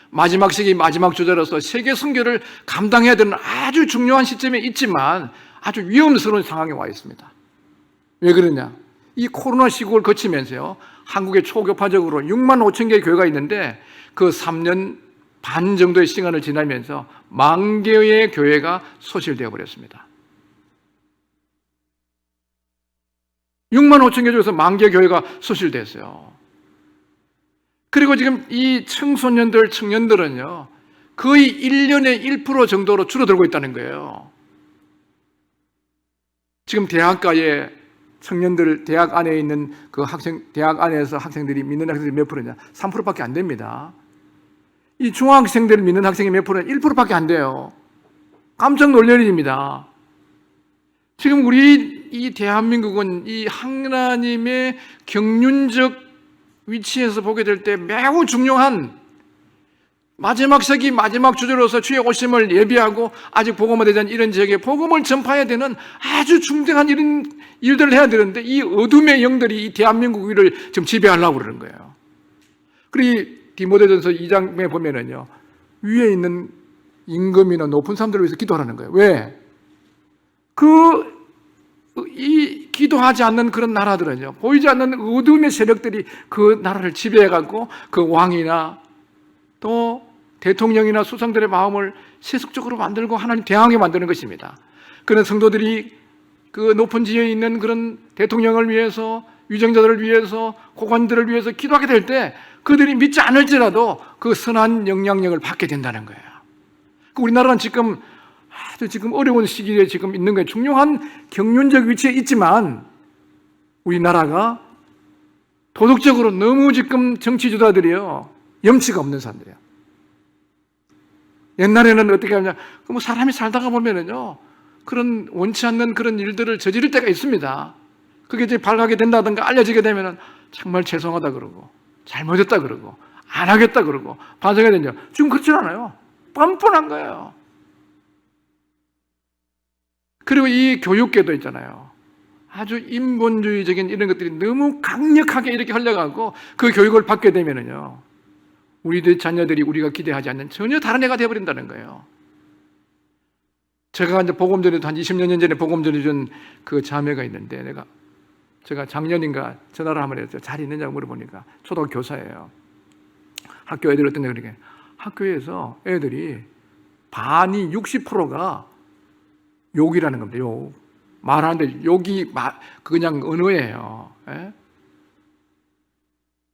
마지막 시기 마지막 주자로서 세계 선교를 감당해야 되는 아주 중요한 시점에 있지만 아주 위험스러운 상황에 와 있습니다. 왜 그러냐? 이 코로나 시국을 거치면서요, 한국에 초교파적으로 6만 5천 개의 교회가 있는데 그 3년 반 정도의 시간을 지나면서 10,000 개의 교회가 소실되어 버렸습니다. 6만 5천 개 중에서 10,000 개의 교회가 소실됐어요. 그리고 지금 이 청년들은요, 거의 1년에 1% 정도로 줄어들고 있다는 거예요. 지금 대학가에 청년들, 대학 안에 있는 그 대학 안에서 학생들이 믿는 학생들이 몇 프로냐? 3%밖에 안 됩니다. 이 중학생들을 믿는 학생이 몇 프로냐? 1%밖에 안 돼요. 깜짝 놀랄 일입니다. 지금 우리 이 대한민국은 이 하나님의 경륜적 위치에서 보게 될 때 매우 중요한 마지막 세기 마지막 주제로서 주의 오심을 예비하고 아직 복음화 되지 않은 이런 지역에 복음을 전파해야 되는 아주 중대한 이런 일들을 해야 되는데 이 어둠의 영들이 이 대한민국 위를 지금 지배하려고 그러는 거예요. 그리고 디모데전서 2장에 보면은요, 위에 있는 임금이나 높은 사람들을 위해서 기도하라는 거예요. 왜? 이 기도하지 않는 그런 나라들은요, 보이지 않는 어둠의 세력들이 그 나라를 지배해갖고 그 왕이나 또 대통령이나 수상들의 마음을 세속적으로 만들고 하나님 대항하게 만드는 것입니다. 그런 성도들이 그 높은 지위에 있는 그런 대통령을 위해서, 위정자들을 위해서, 고관들을 위해서 기도하게 될 때 그들이 믿지 않을지라도 그 선한 영향력을 받게 된다는 거예요. 우리나라는 지금 아주 지금 어려운 시기에 지금 있는 거예요. 중요한 경륜적 위치에 있지만 우리나라가 도덕적으로 너무 지금 정치주자들이요, 염치가 없는 사람들이에요. 옛날에는 어떻게 하냐, 뭐 사람이 살다가 보면은요, 그런 원치 않는 그런 일들을 저지를 때가 있습니다. 그게 이제 발각이 된다든가 알려지게 되면은 정말 죄송하다 그러고, 잘못했다 그러고, 안 하겠다 그러고, 반성해야 되냐. 지금 그렇지 않아요. 뻔뻔한 거예요. 그리고 이 교육계도 있잖아요. 아주 인본주의적인 이런 것들이 너무 강력하게 이렇게 흘러가고 그 교육을 받게 되면은요, 우리들 자녀들이 우리가 기대하지 않는 전혀 다른 애가 되어버린다는 거예요. 제가 이제 복음 전에도 한 20년 전에 복음 전해준 그 자매가 있는데 제가 작년인가 전화를 한번 했죠. 잘 있느냐고 물어보니까 초등학교 교사예요. 학교 애들 어떤 애들에게 학교에서 애들이 반이 60%가 욕이라는 겁니다. 욕. 말하는데 욕이 그냥 언어예요. 예?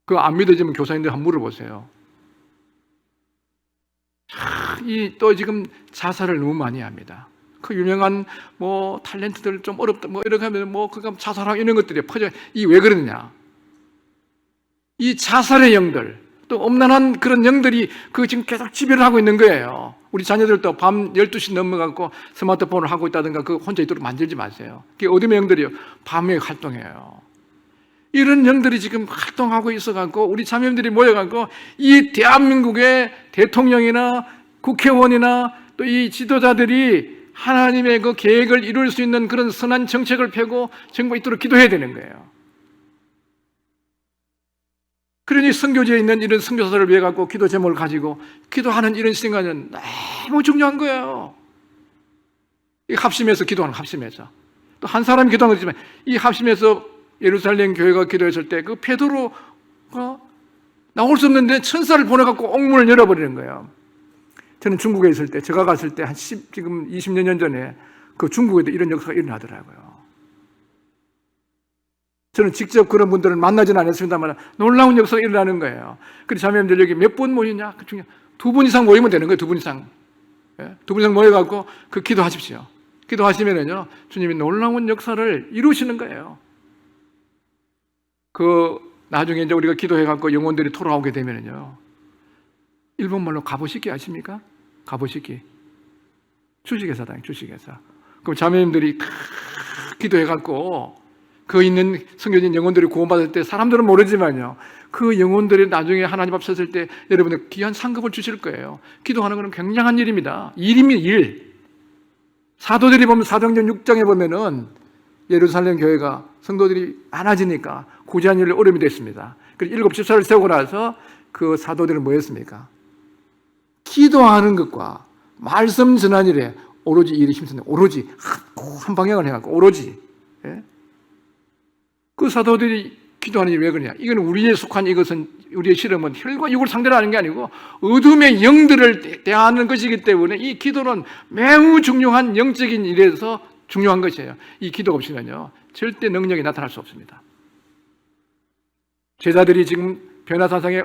그거 안 믿어지면 교사님들 한번 물어보세요. 또 지금 자살을 너무 많이 합니다. 그 유명한 뭐 탤런트들 좀 어렵다 뭐 이렇게 하면 뭐 그가 자살하고 이런 것들이 퍼져. 이 왜 그러느냐? 이 자살의 영들, 또 엄난한 그런 영들이 그 지금 계속 지배를 하고 있는 거예요. 우리 자녀들도 밤 12시 넘어가고 스마트폰을 하고 있다든가 그 혼자 있도록 만들지 마세요. 그게 어둠의 영들이요. 밤에 활동해요. 이런 영들이 지금 활동하고 있어갖고 우리 자녀들이 모여갖고 이 대한민국의 대통령이나 국회의원이나 또 이 지도자들이 하나님의 그 계획을 이룰 수 있는 그런 선한 정책을 펴고 정말 있도록 기도해야 되는 거예요. 그러니 선교지에 있는 이런 선교사를 위해 갖고 기도 제목을 가지고 기도하는 이런 시간은 너무 중요한 거예요. 이 합심해서 기도하는 합심해서 또 한 사람이 기도하는 거지만 이 합심해서 예루살렘 교회가 기도했을 때 그 베드로가 나올 수 없는데 천사를 보내갖고 옥문을 열어버리는 거예요. 저는 중국에 있을 때, 제가 갔을 때 지금 20여 년 전에 그 중국에도 이런 역사가 일어나더라고요. 저는 직접 그런 분들을 만나지는 않았습니다만 놀라운 역사가 일어나는 거예요. 그래서 자매님들 여기 몇 분 모이냐? 그 중에 2분 이상 모이면 되는 거예요. 2분 이상. 2분 이상 모여갖고 그 기도하십시오. 기도하시면은요, 주님이 놀라운 역사를 이루시는 거예요. 나중에 이제 우리가 기도해갖고 영혼들이 돌아오게 되면은요, 일본말로 가보시기 아십니까? 가보시기. 주식회사다, 주식회사. 그럼 자매님들이 기도해갖고 그 있는 숨겨진 영혼들이 구원받을 때 사람들은 모르지만요, 그 영혼들이 나중에 하나님 앞 섰을 때 여러분들 귀한 상급을 주실 거예요. 기도하는 것은 굉장한 일입니다. 일입니다, 일. 사도들이 보면 사도행전 6장에 보면은 예루살렘 교회가 성도들이 많아지니까 구제한 일을 어려움이 됐습니다. 그래서 7 집사를 세우고 나서 그 사도들은 뭐 했습니까? 기도하는 것과 말씀 전한 일에 오로지 일이 힘쓰는, 오로지 한 방향을 해갖고 오로지. 예? 그 사도들이 기도하는 일이 왜 그러냐? 이건 우리에 속한 이것은, 우리의 실험은 혈과 육을 상대로 하는 게 아니고 어둠의 영들을 대하는 것이기 때문에 이 기도는 매우 중요한 영적인 일에서 중요한 것이에요. 이 기도가 없이는요, 절대 능력이 나타날 수 없습니다. 제자들이 지금 변화산상에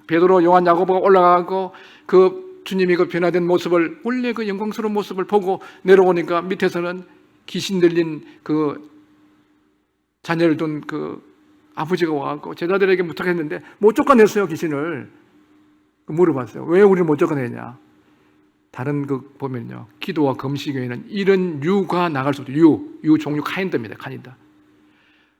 베드로, 요한, 야고보가 올라가고 그 주님이 그 변화된 모습을, 원래 그 영광스러운 모습을 보고 내려오니까 밑에서는 귀신 들린 그 자녀를 둔 그 아버지가 와갖고 제자들에게 부탁했는데 못 쫓아냈어요, 귀신을. 물어봤어요. 왜 우리를 못 쫓아내냐? 다른 그 보면요, 기도와 금식 외에는 이런 유가 나갈 수 없죠. 유 종류 카인드입니다. 카인드.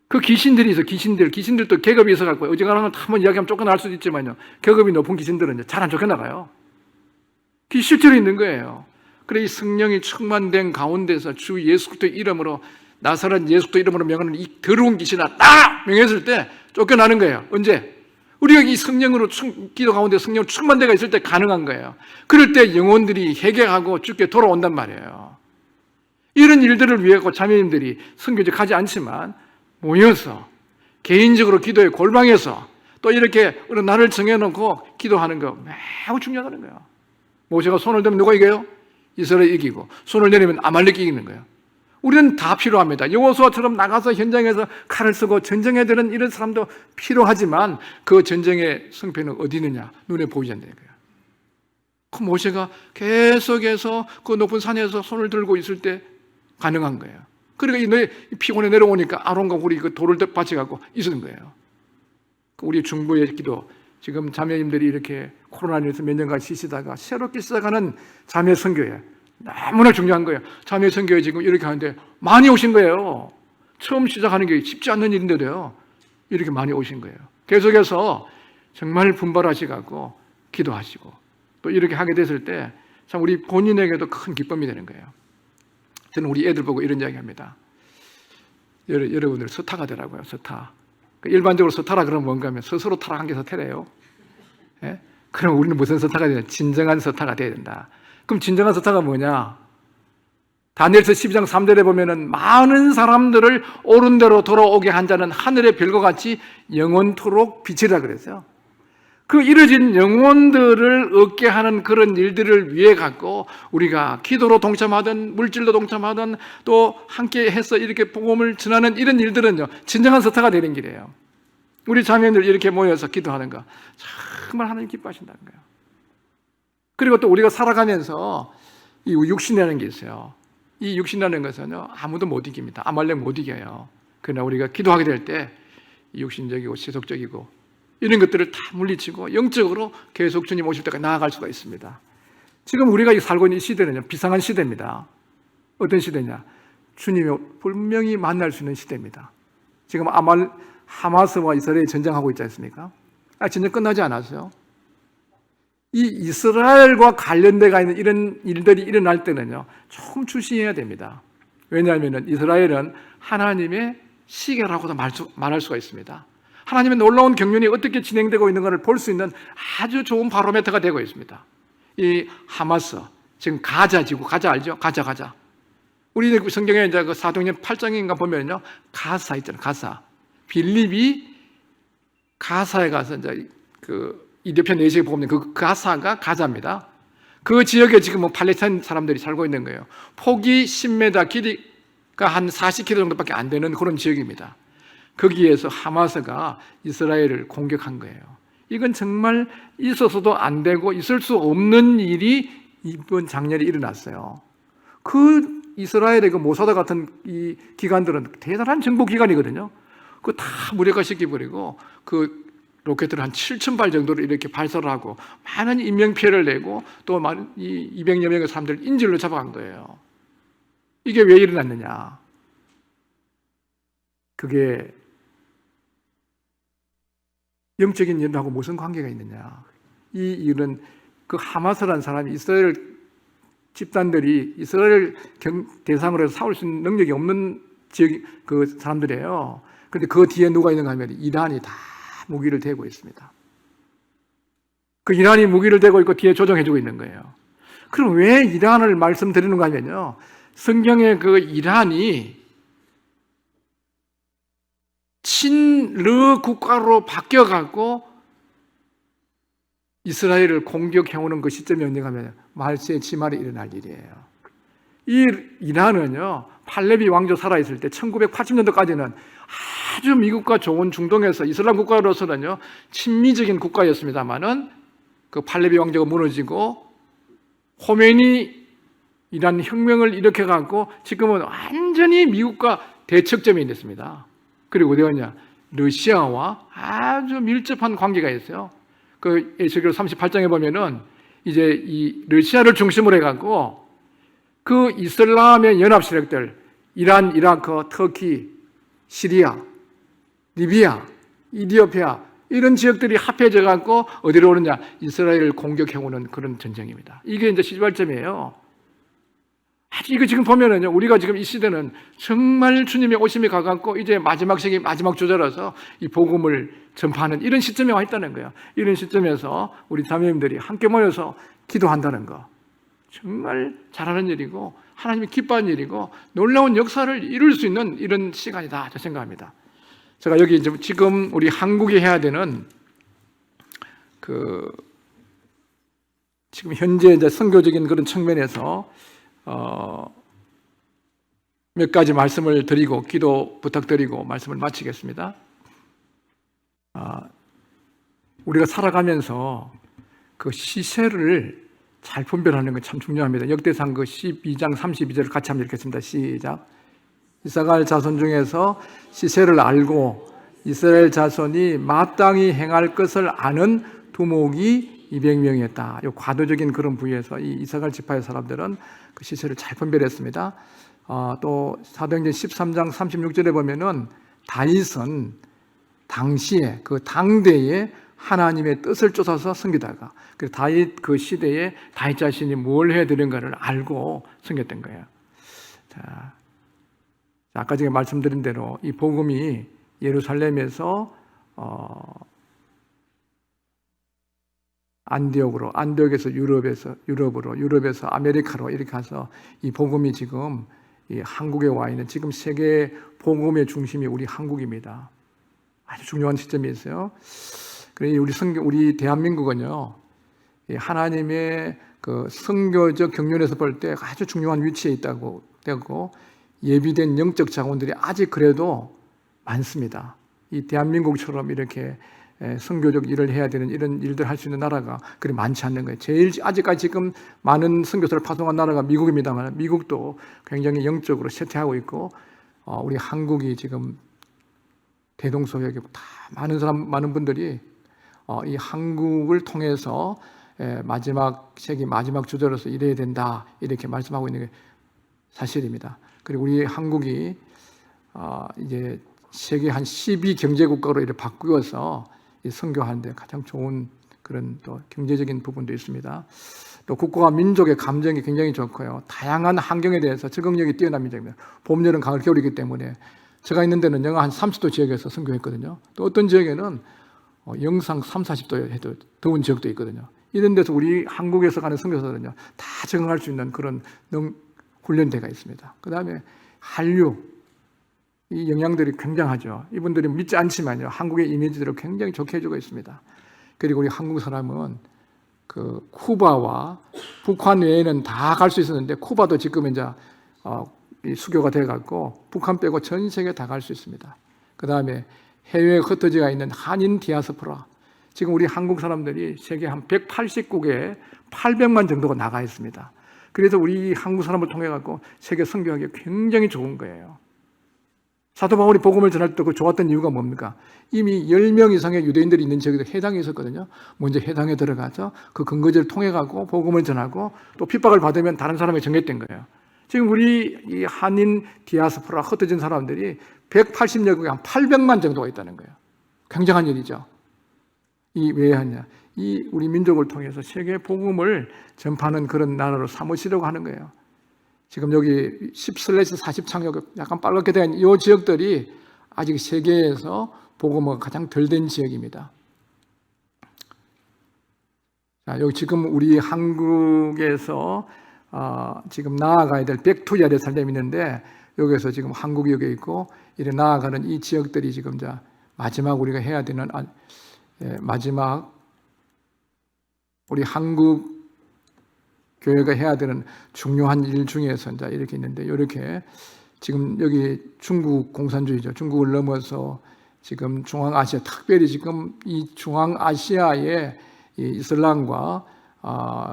그 귀신들이 있어. 귀신들도 계급이 있어갖고 어지간하면 한번 이야기하면 쫓겨나갈 수도 있지만요, 계급이 높은 귀신들은 잘 안 쫓겨나가요. 실제로 있는 거예요. 그래, 이 성령이 충만된 가운데서 주 예수 그리스도 이름으로, 나사렛 예수 그리스도 이름으로 명하는 이 더러운 귀신아 딱 명했을 때 쫓겨나는 거예요. 언제? 우리가 이 성령으로 기도 가운데 성령 충만대가 있을 때 가능한 거예요. 그럴 때 영혼들이 회개하고 주께 돌아온단 말이에요. 이런 일들을 위해 자매님들이 선교지 가지 않지만 모여서 개인적으로 기도에 골방에서 또 이렇게 날을 정해놓고 기도하는 거 매우 중요하다는 거예요. 모세가 손을 들면 누가 이겨요? 이스라엘이 이기고, 손을 내리면 아말렉이 이기는 거예요. 우리는 다 필요합니다. 여호수아처럼 나가서 현장에서 칼을 쓰고 전쟁해야 되는 이런 사람도 필요하지만 그 전쟁의 승패는 어디 있느냐? 눈에 보이지 않는 거예요. 그 모세가 계속해서 그 높은 산에서 손을 들고 있을 때 가능한 거예요. 그러니까 피곤해 내려오니까 아론과 홀이 그 돌을 받쳐갖고 있는 거예요. 우리 중보의 기도, 지금 자매님들이 이렇게 코로나19에서 몇 년간 쉬시다가 새롭게 시작하는 자매 선교에 너무나 중요한 거예요. 자매 선교에 지금 이렇게 하는데 많이 오신 거예요. 처음 시작하는 게 쉽지 않는 일인데도요, 이렇게 많이 오신 거예요. 계속해서 정말 분발하시고 기도하시고 또 이렇게 하게 됐을 때 참 우리 본인에게도 큰 기쁨이 되는 거예요. 저는 우리 애들 보고 이런 이야기 합니다. 여러분들 서타가 되라고요. 서타. 일반적으로 서타라 그러면 뭔가 하면 스스로 타락한 게 서태래요. 예? 그럼 우리는 무슨 서타가 되냐? 진정한 서타가 돼야 된다. 그럼 진정한 서타가 뭐냐? 다니엘서 12장 3절에 보면은 많은 사람들을 옳은 대로 돌아오게 한 자는 하늘의 별과 같이 영원토록 빛이라 그랬어요. 그 이루어진 영혼들을 얻게 하는 그런 일들을 위해 갖고 우리가 기도로 동참하든 물질로 동참하든 또 함께 해서 이렇게 복음을 전하는 이런 일들은요, 진정한 서타가 되는 길이에요. 우리 자매들 이렇게 모여서 기도하는 거 정말 하나님 기뻐하신다는 거예요. 그리고 또 우리가 살아가면서 이 육신이라는 게 있어요. 이 육신이라는 것은요, 아무도 못 이깁니다. 아말렉 못 이겨요. 그러나 우리가 기도하게 될 때 육신적이고 세속적이고 이런 것들을 다 물리치고 영적으로 계속 주님 오실 때까지 나아갈 수가 있습니다. 지금 우리가 살고 있는 이 시대는요, 비상한 시대입니다. 어떤 시대냐? 주님이 분명히 만날 수 있는 시대입니다. 지금 하마스와 이스라엘이 전쟁하고 있지 않습니까? 전쟁 끝나지 않았어요. 이 이스라엘과 관련돼가 있는 이런 일들이 일어날 때는요, 조금 주시해야 됩니다. 왜냐하면 이스라엘은 하나님의 시계라고도 말할 수가 있습니다. 하나님의 놀라운 경륜이 어떻게 진행되고 있는 것을 볼 수 있는 아주 좋은 바로메터가 되고 있습니다. 이 하마스, 지금 가자 지구, 가자 알죠? 가자. 우리 성경에 이제 그 사도행전 8장인가 보면요, 가사 있잖아요. 가사. 빌립이 가사에 가서 이제 그 이디오피아 내시에 보면 그 가사가 가자입니다. 그 지역에 지금 뭐 팔레스타인 사람들이 살고 있는 거예요. 폭이 10m, 길이가 한 40km 정도밖에 안 되는 그런 지역입니다. 거기에서 하마스가 이스라엘을 공격한 거예요. 이건 정말 있어서도 안 되고 있을 수 없는 일이 이번 작년에 일어났어요. 그 이스라엘의 그 모사드 같은 이 기관들은 대단한 정보 기관이거든요. 그거 다 무력화시켜버리고 그 로켓을 한 7,000발 정도를 이렇게 발사를 하고 많은 인명피해를 내고 또 200여 명의 사람들을 인질로 잡아간 거예요. 이게 왜 일어났느냐? 그게 영적인 일하고 무슨 관계가 있느냐? 이 일은 그 하마스라는 사람이 이스라엘 집단들이 이스라엘 대상으로 해서 싸울 수 있는 능력이 없는 지역 그 사람들이에요. 그런데 그 뒤에 누가 있는가 하면 이란이 다 무기를 대고 있습니다. 그 이란이 무기를 대고 있고 뒤에 조정해주고 있는 거예요. 그럼 왜 이란을 말씀드리는가 하면요, 성경에 그 이란이 친르 국가로 바뀌어가고 이스라엘을 공격해오는 그 시점이 언제가 하면 말세의 치말이 일어날 일이에요. 이 이란은요, 팔레비 왕조 살아있을 때 1980년도까지는 아주 미국과 좋은 중동에서 이슬람 국가로서는요, 친미적인 국가였습니다만은 그 팔레비 왕조가 무너지고 호메니 이란 혁명을 일으켜갖고 지금은 완전히 미국과 대척점이 됐습니다. 그리고 어디 갔냐? 러시아와 아주 밀접한 관계가 있어요. 그 에스겔 38장에 보면은 이제 이 러시아를 중심으로 해갖고 그 이슬람의 연합 세력들, 이란, 이라크, 터키, 시리아, 리비아, 이디오피아 이런 지역들이 합해져 갖고 어디로 오느냐? 이스라엘을 공격해오는 그런 전쟁입니다. 이게 이제 시발점이에요. 이거 지금 보면은요, 우리가 지금 이 시대는 정말 주님의 오심이 가깝고 이제 마지막 시기, 마지막 조절라서 이 복음을 전파하는 이런 시점에 와 있다는 거예요. 이런 시점에서 우리 자매님들이 함께 모여서 기도한다는 거 정말 잘하는 일이고 하나님이 기뻐하는 일이고 놀라운 역사를 이룰 수 있는 이런 시간이다, 저 생각합니다. 제가 여기 이제 지금 우리 한국이 해야 되는 지금 현재 이제 선교적인 그런 측면에서 몇 가지 말씀을 드리고 기도 부탁드리고 말씀을 마치겠습니다. 우리가 살아가면서 그 시세를 잘 분별하는 건 참 중요합니다. 역대상 그 12장 32절을 같이 한번 읽겠습니다. 시작. 이사갈 자손 중에서 시세를 알고 이스라엘 자손이 마땅히 행할 것을 아는 두목이 200명이었다. 이 과도적인 그런 부위에서 이 이사갈 지파의 사람들은 그 시세를 잘 분별했습니다. 또 사도행전 13장 36절에 보면은 다윗은 당시에 그 당대에 하나님의 뜻을 쫓아서 섬기다가 그 다윗 그 시대에 다윗 자신이 뭘 해야 되는가를 알고 섬겼던 거예요. 자, 아까 제가 말씀드린 대로 이 복음이 예루살렘에서 안디옥에서 유럽으로, 유럽에서 아메리카로 이렇게 가서 이 복음이 지금 이 한국에 와 있는 지금 세계 복음의 중심이 우리 한국입니다. 아주 중요한 시점이 있어요. 그래 우리 대한민국은요, 하나님의 그 선교적 경륜에서 볼 때 아주 중요한 위치에 있다고 되고 예비된 영적 자원들이 아직 그래도 많습니다. 이 대한민국처럼 이렇게 선교적 일을 해야 되는 이런 일들 할 수 있는 나라가 그리 많지 않는 거예요. 제일 아직까지 지금 많은 선교사를 파송한 나라가 미국입니다만, 미국도 굉장히 영적으로 쇠퇴하고 있고, 우리 한국이 지금 대동소이하게 다 많은 분들이 이 한국을 통해서 세계 마지막 주자로서 일해야 된다, 이렇게 말씀하고 있는 게 사실입니다. 그리고 우리 한국이 이제 세계 한 12경제국가로 이렇게 바꾸어서 선교하는데 가장 좋은 그런 또 경제적인 부분도 있습니다. 또 국가와 민족의 감정이 굉장히 좋고요. 다양한 환경에 대해서 적응력이 뛰어난 민족입니다. 봄, 여름, 가을, 겨울이기 때문에 제가 있는 데는 영하 한 30도 지역에서 선교했거든요. 또 어떤 지역에는 영상 30, 40도 해도 더운 지역도 있거든요. 이런 데서 우리 한국에서 가는 선교사들은요, 다 적응할 수 있는 그런 훈련대가 있습니다. 그 다음에 한류, 이 영향들이 굉장하죠. 이분들이 믿지 않지만요, 한국의 이미지들을 굉장히 좋게 해주고 있습니다. 그리고 우리 한국 사람은 그 쿠바와 북한 외에는 다 갈 수 있었는데, 쿠바도 지금 이제 수교가 돼갖고 북한 빼고 전 세계 다 갈 수 있습니다. 그 다음에 해외에 흩어져 있는 한인 디아스포라, 지금 우리 한국 사람들이 세계 한 180국에 800만 정도가 나가 있습니다. 그래서 우리 한국 사람을 통해 갖고 세계 선교하기 굉장히 좋은 거예요. 사도 바울이 복음을 전할 때 그 좋았던 이유가 뭡니까? 이미 10명 이상의 유대인들이 있는 지역에도 해당이 있었거든요. 먼저 해당에 들어가서 그 근거지를 통해 갖고 복음을 전하고, 또 핍박을 받으면 다른 사람이 정했던 거예요. 지금 우리 이 한인 디아스포라 흩어진 사람들이 180여 국에 한 800만 정도가 있다는 거예요. 굉장한 일이죠. 이 왜 하냐? 이 우리 민족을 통해서 세계 복음을 전파하는 그런 나라로 삼으시려고 하는 거예요. 지금 여기 10/40 창역 약간 빨갛게 된 이 지역들이 아직 세계에서 복음화가 가장 덜 된 지역입니다. 자, 여기 지금 우리 한국에서 지금 나아가야 될 백투 예루살렘이 있는데, 여기서 지금 한국이 여기 있고, 이래 나아가는 이 지역들이 지금 이제 마지막 우리가 해야 되는 마지막 우리 한국 교회가 해야 되는 중요한 일 중에서 이제 이렇게 있는데, 이렇게 지금 여기 중국 공산주의죠. 중국을 넘어서 지금 중앙아시아, 특별히 지금 이 중앙아시아의 이 이슬람과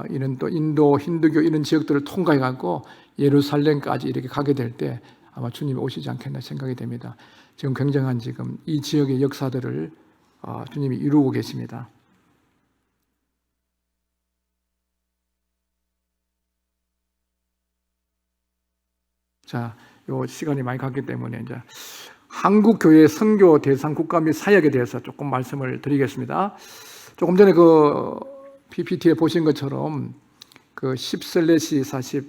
이런 또 인도, 힌두교 이런 지역들을 통과해 갖고 예루살렘까지 이렇게 가게 될 때 아마 주님이 오시지 않겠나 생각이 됩니다. 지금 굉장한 지금 이 지역의 역사들을 주님이 이루고 계십니다. 자, 요 시간이 많이 갔기 때문에 이제 한국 교회 선교 대상 국가 및 사역에 대해서 조금 말씀을 드리겠습니다. 조금 전에 그 PPT에 보신 것처럼 그 10/40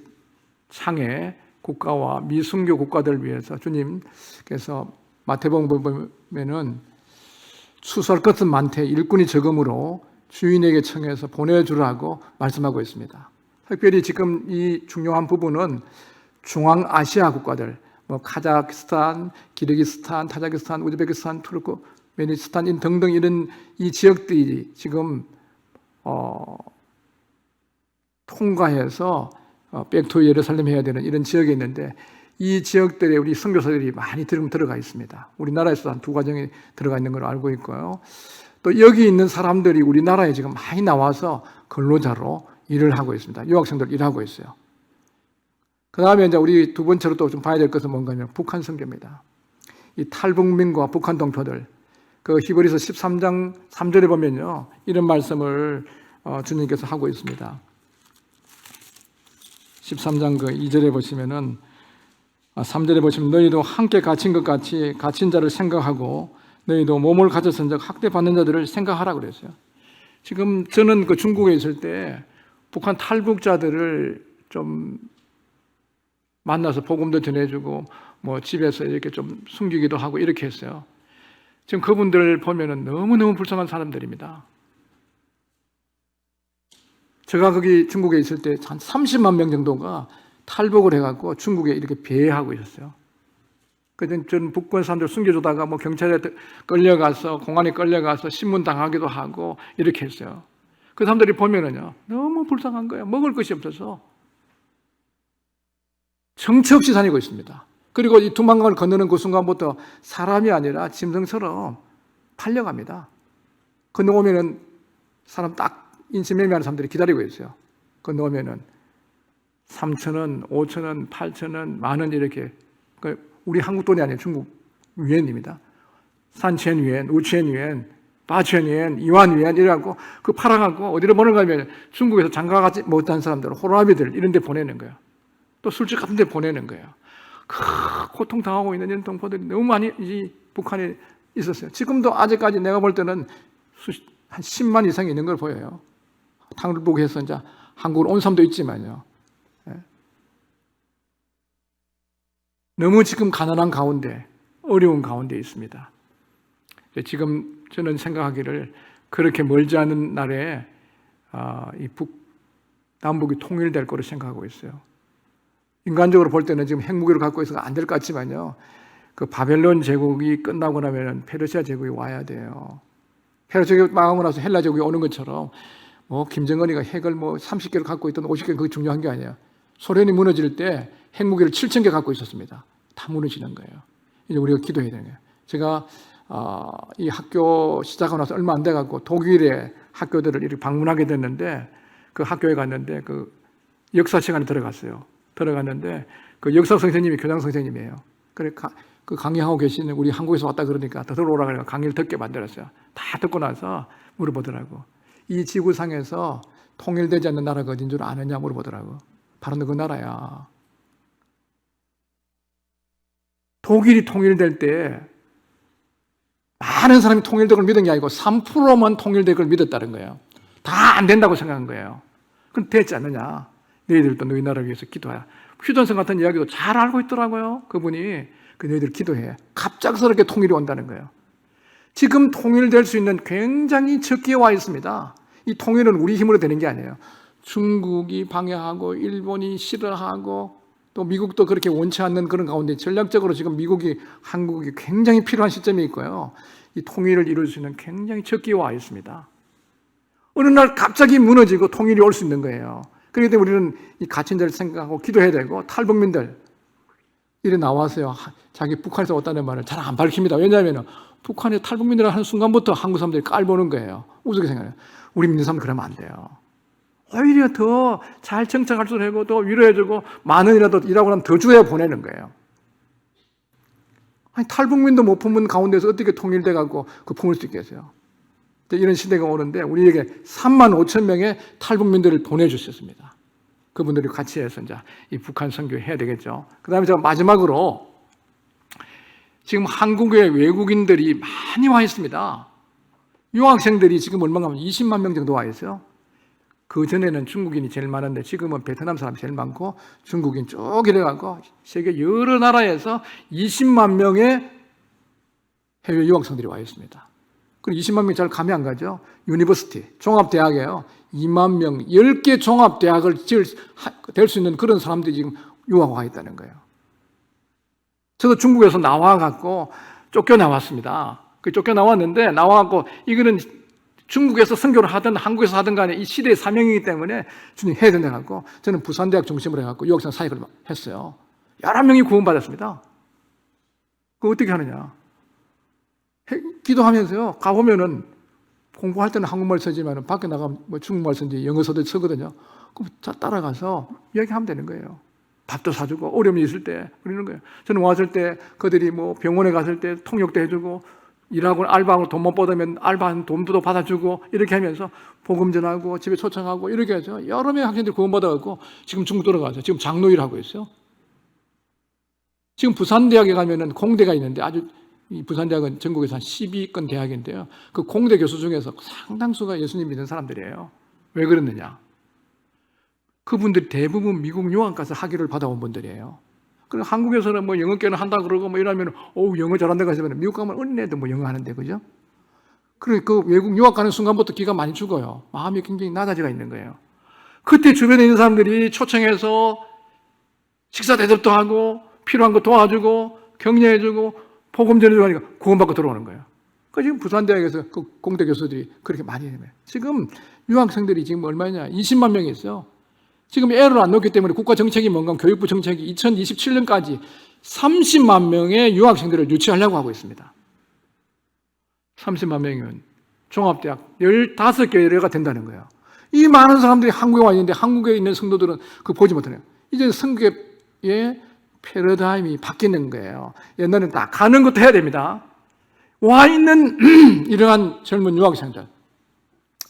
창의 국가와 미순교 국가들을 위해서 주님께서 마태복음 보면은 추수할 것은 많되 일꾼이 적음으로 주인에게 청해서 보내주라고 말씀하고 있습니다. 특별히 지금 이 중요한 부분은 중앙아시아 국가들, 뭐 카자흐스탄, 기르기스탄, 타자키스탄, 우즈베키스탄, 투르크메니스탄 등등 이런 이 지역들이 지금 통과해서 백투 예루살렘 해야 되는 이런 지역이 있는데, 이 지역들에 우리 선교사들이 많이 들어가 있습니다. 우리나라에서 한 2가정이 들어가 있는 걸 알고 있고요. 또 여기 있는 사람들이 우리나라에 지금 많이 나와서 근로자로 일을 하고 있습니다. 유학생들 일하고 있어요. 그 다음에 이제 우리 두 번째로 또 좀 봐야 될 것은 뭔가 하면 북한 선교입니다. 이 탈북민과 북한 동포들, 그 히브리서 13장 3절에 보면요, 이런 말씀을 주님께서 하고 있습니다. 13장 그 2절에 보시면은 3절에 보시면 너희도 함께 갇힌 것 같이 갇힌 자를 생각하고 너희도 몸을 가졌은 적 학대받는 자들을 생각하라 그랬어요. 지금 저는 그 중국에 있을 때 북한 탈북자들을 좀 만나서 복음도 전해주고 뭐 집에서 이렇게 좀 숨기기도 하고 이렇게 했어요. 지금 그분들 보면은 너무너무 불쌍한 사람들입니다. 제가 거기 중국에 있을 때 한 30만 명 정도가 탈북을 해갖고 중국에 이렇게 배회하고 있었어요. 그래서 전 북권 사람들 숨겨주다가 뭐 경찰에 끌려가서 공안에 끌려가서 신문 당하기도 하고 이렇게 했어요. 그 사람들이 보면은요, 너무 불쌍한 거예요. 먹을 것이 없어서 정처 없이 다니고 있습니다. 그리고 이 두만강을 건너는 그 순간부터 사람이 아니라 짐승처럼 팔려갑니다. 건너오면은 사람 딱 인신매매하는 사람들이 기다리고 있어요. 건너오면은 3,000원, 5,000원, 8,000원, 10,000원 이렇게. 우리 한국 돈이 아니에요. 중국 위엔입니다. 3,000위엔, 5,000위엔, 8,000위엔, 20,000위엔 이래갖고 그 팔아갖고 어디로 보내는 가면 중국에서 장가가지 못한 사람들, 호라비들 이런 데 보내는 거예요. 또 술집 같은 데 보내는 거예요. 고통당하고 있는 이런 동포들이 너무 많이 이 북한에 있었어요. 지금도 아직까지 내가 볼 때는 한 10만 이상이 있는 걸 보여요. 탕불북에서 이제 한국으로 온 사람도 있지만요. 너무 지금 가난한 가운데, 어려운 가운데 있습니다. 지금 저는 생각하기를 그렇게 멀지 않은 날에 이 남북이 통일될 거로 생각하고 있어요. 인간적으로 볼 때는 지금 핵무기를 갖고 있어서 안 될 것 같지만요. 그 바벨론 제국이 끝나고 나면 페르시아 제국이 와야 돼요. 페르시아 제국이 망하고 나서 헬라 제국이 오는 것처럼 김정은이가 핵을 30개를 갖고 있던 50개 그게 중요한 게 아니에요. 소련이 무너질 때 핵무기를 7,000개 갖고 있었습니다. 다 무너지는 거예요. 이제 우리가 기도해야 되는 거예요. 제가 이 학교 시작하고 나서 얼마 안 돼갖고 독일의 학교들을 이렇게 방문하게 됐는데 그 학교에 갔는데 그 역사 시간에 들어갔는데 그 역사 선생님이 교장 선생님이에요. 그래 그 강의하고 계시는 우리 한국에서 왔다 그러니까 더 들어오라 그래서 강의를 듣게 만들었어요. 다 듣고 나서 물어보더라고. 이 지구상에서 통일되지 않는 나라가 어딘 줄 아느냐 물어보더라고. 바로 너 그 나라야. 독일이 통일될 때 많은 사람이 통일될 걸 믿은 게 아니고 3%만 통일될 걸 믿었다는 거예요. 다 안 된다고 생각한 거예요. 그럼 되지 않느냐. 너희들도 너희 나라를 위해서 기도해. 휴전선 같은 이야기도 잘 알고 있더라고요. 그분이. 너희들 기도해. 갑작스럽게 통일이 온다는 거예요. 지금 통일될 수 있는 굉장히 적기에 와 있습니다. 이 통일은 우리 힘으로 되는 게 아니에요. 중국이 방해하고 일본이 싫어하고 또 미국도 그렇게 원치 않는 그런 가운데 전략적으로 지금 미국이 한국이 굉장히 필요한 시점이 있고요. 이 통일을 이룰 수 있는 굉장히 적기에 와 있습니다. 어느 날 갑자기 무너지고 통일이 올 수 있는 거예요. 그렇기 때문에 우리는 이 갇힌 자를 생각하고 기도해야 되고 탈북민들 이래 나와서요. 자기 북한에서 왔다는 말을 잘 안 밝힙니다. 왜냐하면 북한에 탈북민들을 하는 순간부터 한국 사람들이 깔보는 거예요. 우습게 생각해요. 우리 믿는 사람들 그러면 안 돼요. 오히려 더 잘 정착할 수 있고 더 위로해주고 만 원이라도 일하고 나면 더 줘야 보내는 거예요. 아니, 탈북민도 못 품은 가운데서 어떻게 통일돼 갖고 그 품을 수 있겠어요? 이런 시대가 오는데 우리에게 35,000명의 탈북민들을 보내주셨습니다. 그분들이 같이 해서 이제 이 북한 선교 해야 되겠죠. 그 다음에 제가 마지막으로 지금 한국에 외국인들이 많이 와 있습니다. 유학생들이 지금 얼마나 하면 20만 명 정도 와 있어요. 그 전에는 중국인이 제일 많은데 지금은 베트남 사람이 제일 많고 중국인 쭉 이래갖고 세계 여러 나라에서 20만 명의 해외 유학생들이 와 있습니다. 그럼 20만 명이 잘 감이 안 가죠? 유니버시티, 종합대학이에요. 2만 명, 10개 종합대학을 될 수 있는 그런 사람들이 지금 유학 와 있다는 거예요. 저도 중국에서 나와갖고 쫓겨나왔습니다. 쫓겨나왔는데 나와갖고 이거는 중국에서 선교를 하든 한국에서 하든 간에 이 시대의 사명이기 때문에 주님 해야 된다고 하고 저는 부산대학 중심으로 해갖고 유학생 사역을 했어요. 여러 명이 구원받았습니다. 그거 어떻게 하느냐? 기도하면서요. 가보면은 공부할 때는 한국말 쓰지만 밖에 나가면 중국말 쓰는지 영어 써도 쓰거든요. 그럼 따라가서 이야기하면 되는 거예요. 밥도 사주고 어려움이 있을 때 그러는 거예요. 저는 왔을 때 그들이 병원에 갔을 때 통역도 해주고 일하고 알바하고 돈 못 받으면 알바한 돈도 받아주고 이렇게 하면서 복음 전하고 집에 초청하고 이렇게 하죠. 여러 명의 학생들이 구원받아갖고 지금 중국 들어가서 지금 장로 일하고 있어요. 지금 부산대학에 가면은 공대가 있는데 아주 이 부산대학은 전국에서 한 12권 대학인데요. 그 공대 교수 중에서 상당수가 예수님 믿는 사람들이에요. 왜 그랬느냐? 그분들이 대부분 미국 유학 가서 학위를 받아온 분들이에요. 그리고 한국에서는 영어교는 한다 그러고 이러면 영어 잘한다고 하시면 미국 가면 어린애도 영어 하는데 그죠? 그러니까 그 외국 유학 가는 순간부터 기가 많이 죽어요. 마음이 굉장히 낮아지가 있는 거예요. 그때 주변에 있는 사람들이 초청해서 식사 대접도 하고 필요한 거 도와주고 격려해주고 복음 전해주고 하니까 구원받고 들어오는 거예요. 그 지금 부산대학에서 그 공대 교수들이 그렇게 많이 해요. 지금 유학생들이 지금 얼마냐? 20만 명이 있어요. 지금 애를 안 넣기 때문에 국가 정책이 뭔가 교육부 정책이 2027년까지 30만 명의 유학생들을 유치하려고 하고 있습니다. 30만 명이면 종합대학 15개가 된다는 거예요. 이 많은 사람들이 한국에 와 있는데 한국에 있는 성도들은 그거 보지 못하네요. 이제 성교의 패러다임이 바뀌는 거예요. 옛날에는 딱 가는 것도 해야 됩니다. 와 있는 이러한 젊은 유학생들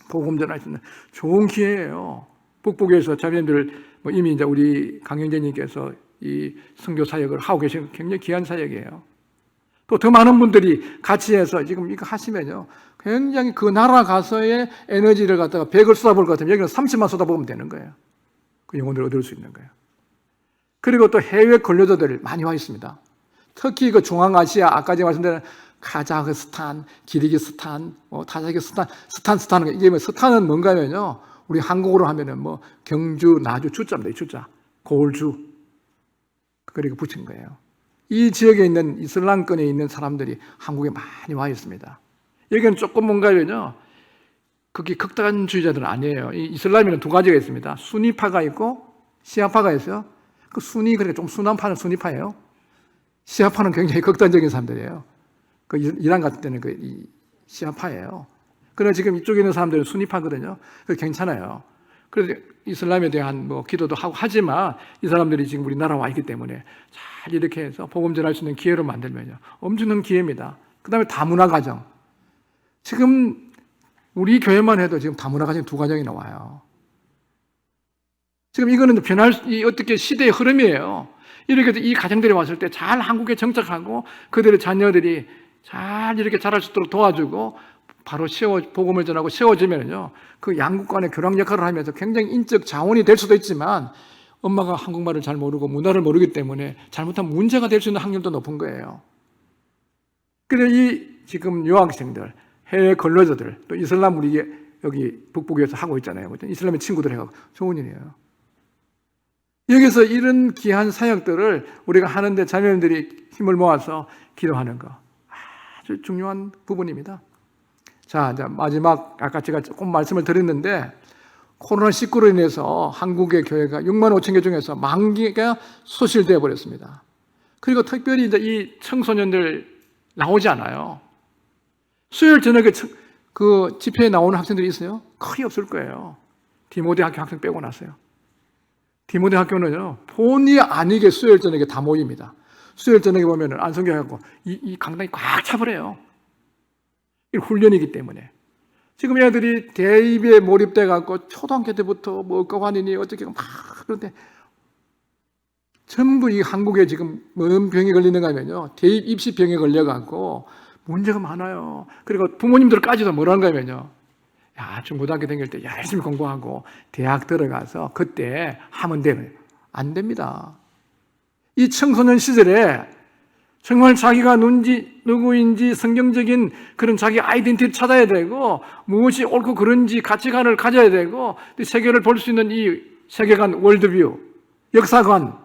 복음 전할 수 있는 좋은 기회예요. 북북에서 자매님들 이미 이제 우리 강영재님께서 이 선교 사역을 하고 계신 굉장히 귀한 사역이에요. 또 더 많은 분들이 같이 해서 지금 이거 하시면요, 굉장히 그 나라 가서의 에너지를 갖다가 100을 쏟아볼 것 같으면 여기는 30만 쏟아보면 되는 거예요. 그 영혼을 얻을 수 있는 거예요. 그리고 또 해외 근로자들 많이 와 있습니다. 특히 그 중앙아시아, 아까 제가 말씀드린 카자흐스탄, 기르기스탄, 타자키스탄, 스탄, 이게 뭐 스탄은 뭔가면요, 우리 한국어로 하면은 뭐 경주, 나주, 주자입니다. 주자, 고을주. 그리고 붙인 거예요. 이 지역에 있는 이슬람권에 있는 사람들이 한국에 많이 와 있습니다. 여기는 조금 뭔가면요, 그게 극단주의자들은 아니에요. 이 이슬람에는 두 가지가 있습니다. 수니파가 있고 시아파가 있어요. 그 순위, 그러니까 좀 순한파는 수니파예요. 시아파는 굉장히 극단적인 사람들이에요. 그 이란 같은 때는 그 시아파예요. 그러나 지금 이쪽에 있는 사람들은 수니파거든요. 그래서 괜찮아요. 그래서 이슬람에 대한 뭐 기도도 하고 하지만 이 사람들이 지금 우리나라 와 있기 때문에 잘 이렇게 해서 복음 전할 수 있는 기회로 만들면요, 엄청난 기회입니다. 그 다음에 다문화 가정. 지금 우리 교회만 해도 지금 다문화 가정 2가정이 나와요. 지금 이거는 어떻게 시대의 흐름이에요. 이렇게 해서 이 가정들이 왔을 때 잘 한국에 정착하고 그들의 자녀들이 잘 이렇게 자랄 수 있도록 도와주고 바로 복음을 전하고 세워지면요, 그 양국 간의 교량 역할을 하면서 굉장히 인적 자원이 될 수도 있지만 엄마가 한국말을 잘 모르고 문화를 모르기 때문에 잘못하면 문제가 될 수 있는 확률도 높은 거예요. 그래서 이 지금 유학생들, 해외 근로자들, 또 이슬람 우리 여기 북북에서 하고 있잖아요. 이슬람의 친구들 해가지고 좋은 일이에요. 여기서 이런 귀한 사역들을 우리가 하는데 자녀들이 힘을 모아서 기도하는 거 아주 중요한 부분입니다. 자, 이제 마지막, 아까 제가 조금 말씀을 드렸는데 코로나19로 인해서 한국의 교회가 6만 5천 개 중에서 1만 개가 소실되어 버렸습니다. 그리고 특별히 이제 이 청소년들 나오지 않아요. 수요일 저녁에 그 집회에 나오는 학생들이 있어요? 거의 없을 거예요. 디모데 학교 학생 빼고 나서요. 디모데 학교는요, 본의 아니게 수요일 저녁에 다 모입니다. 수요일 저녁에 보면은 안성교하고 이 강당이 꽉 차버려요. 이 훈련이기 때문에. 지금 애들이 대입에 몰입돼 갖고 초등학교 때부터 뭐 과관이니 어떻게 막 그런데 전부 이 한국에 지금 뭔 병이 걸리는가 하면요, 대입 입시 병에 걸려 갖고 문제가 많아요. 그리고 부모님들까지도 뭐라는가 하면요, 야, 중고등학교 다닐 때 열심히 공부하고 대학 들어가서 그때 하면 돼. 안 됩니다. 이 청소년 시절에 정말 자기가 누구인지 성경적인 그런 자기 아이덴티티를 찾아야 되고 무엇이 옳고 그른지 가치관을 가져야 되고 세계를 볼 수 있는 이 세계관, 월드뷰, 역사관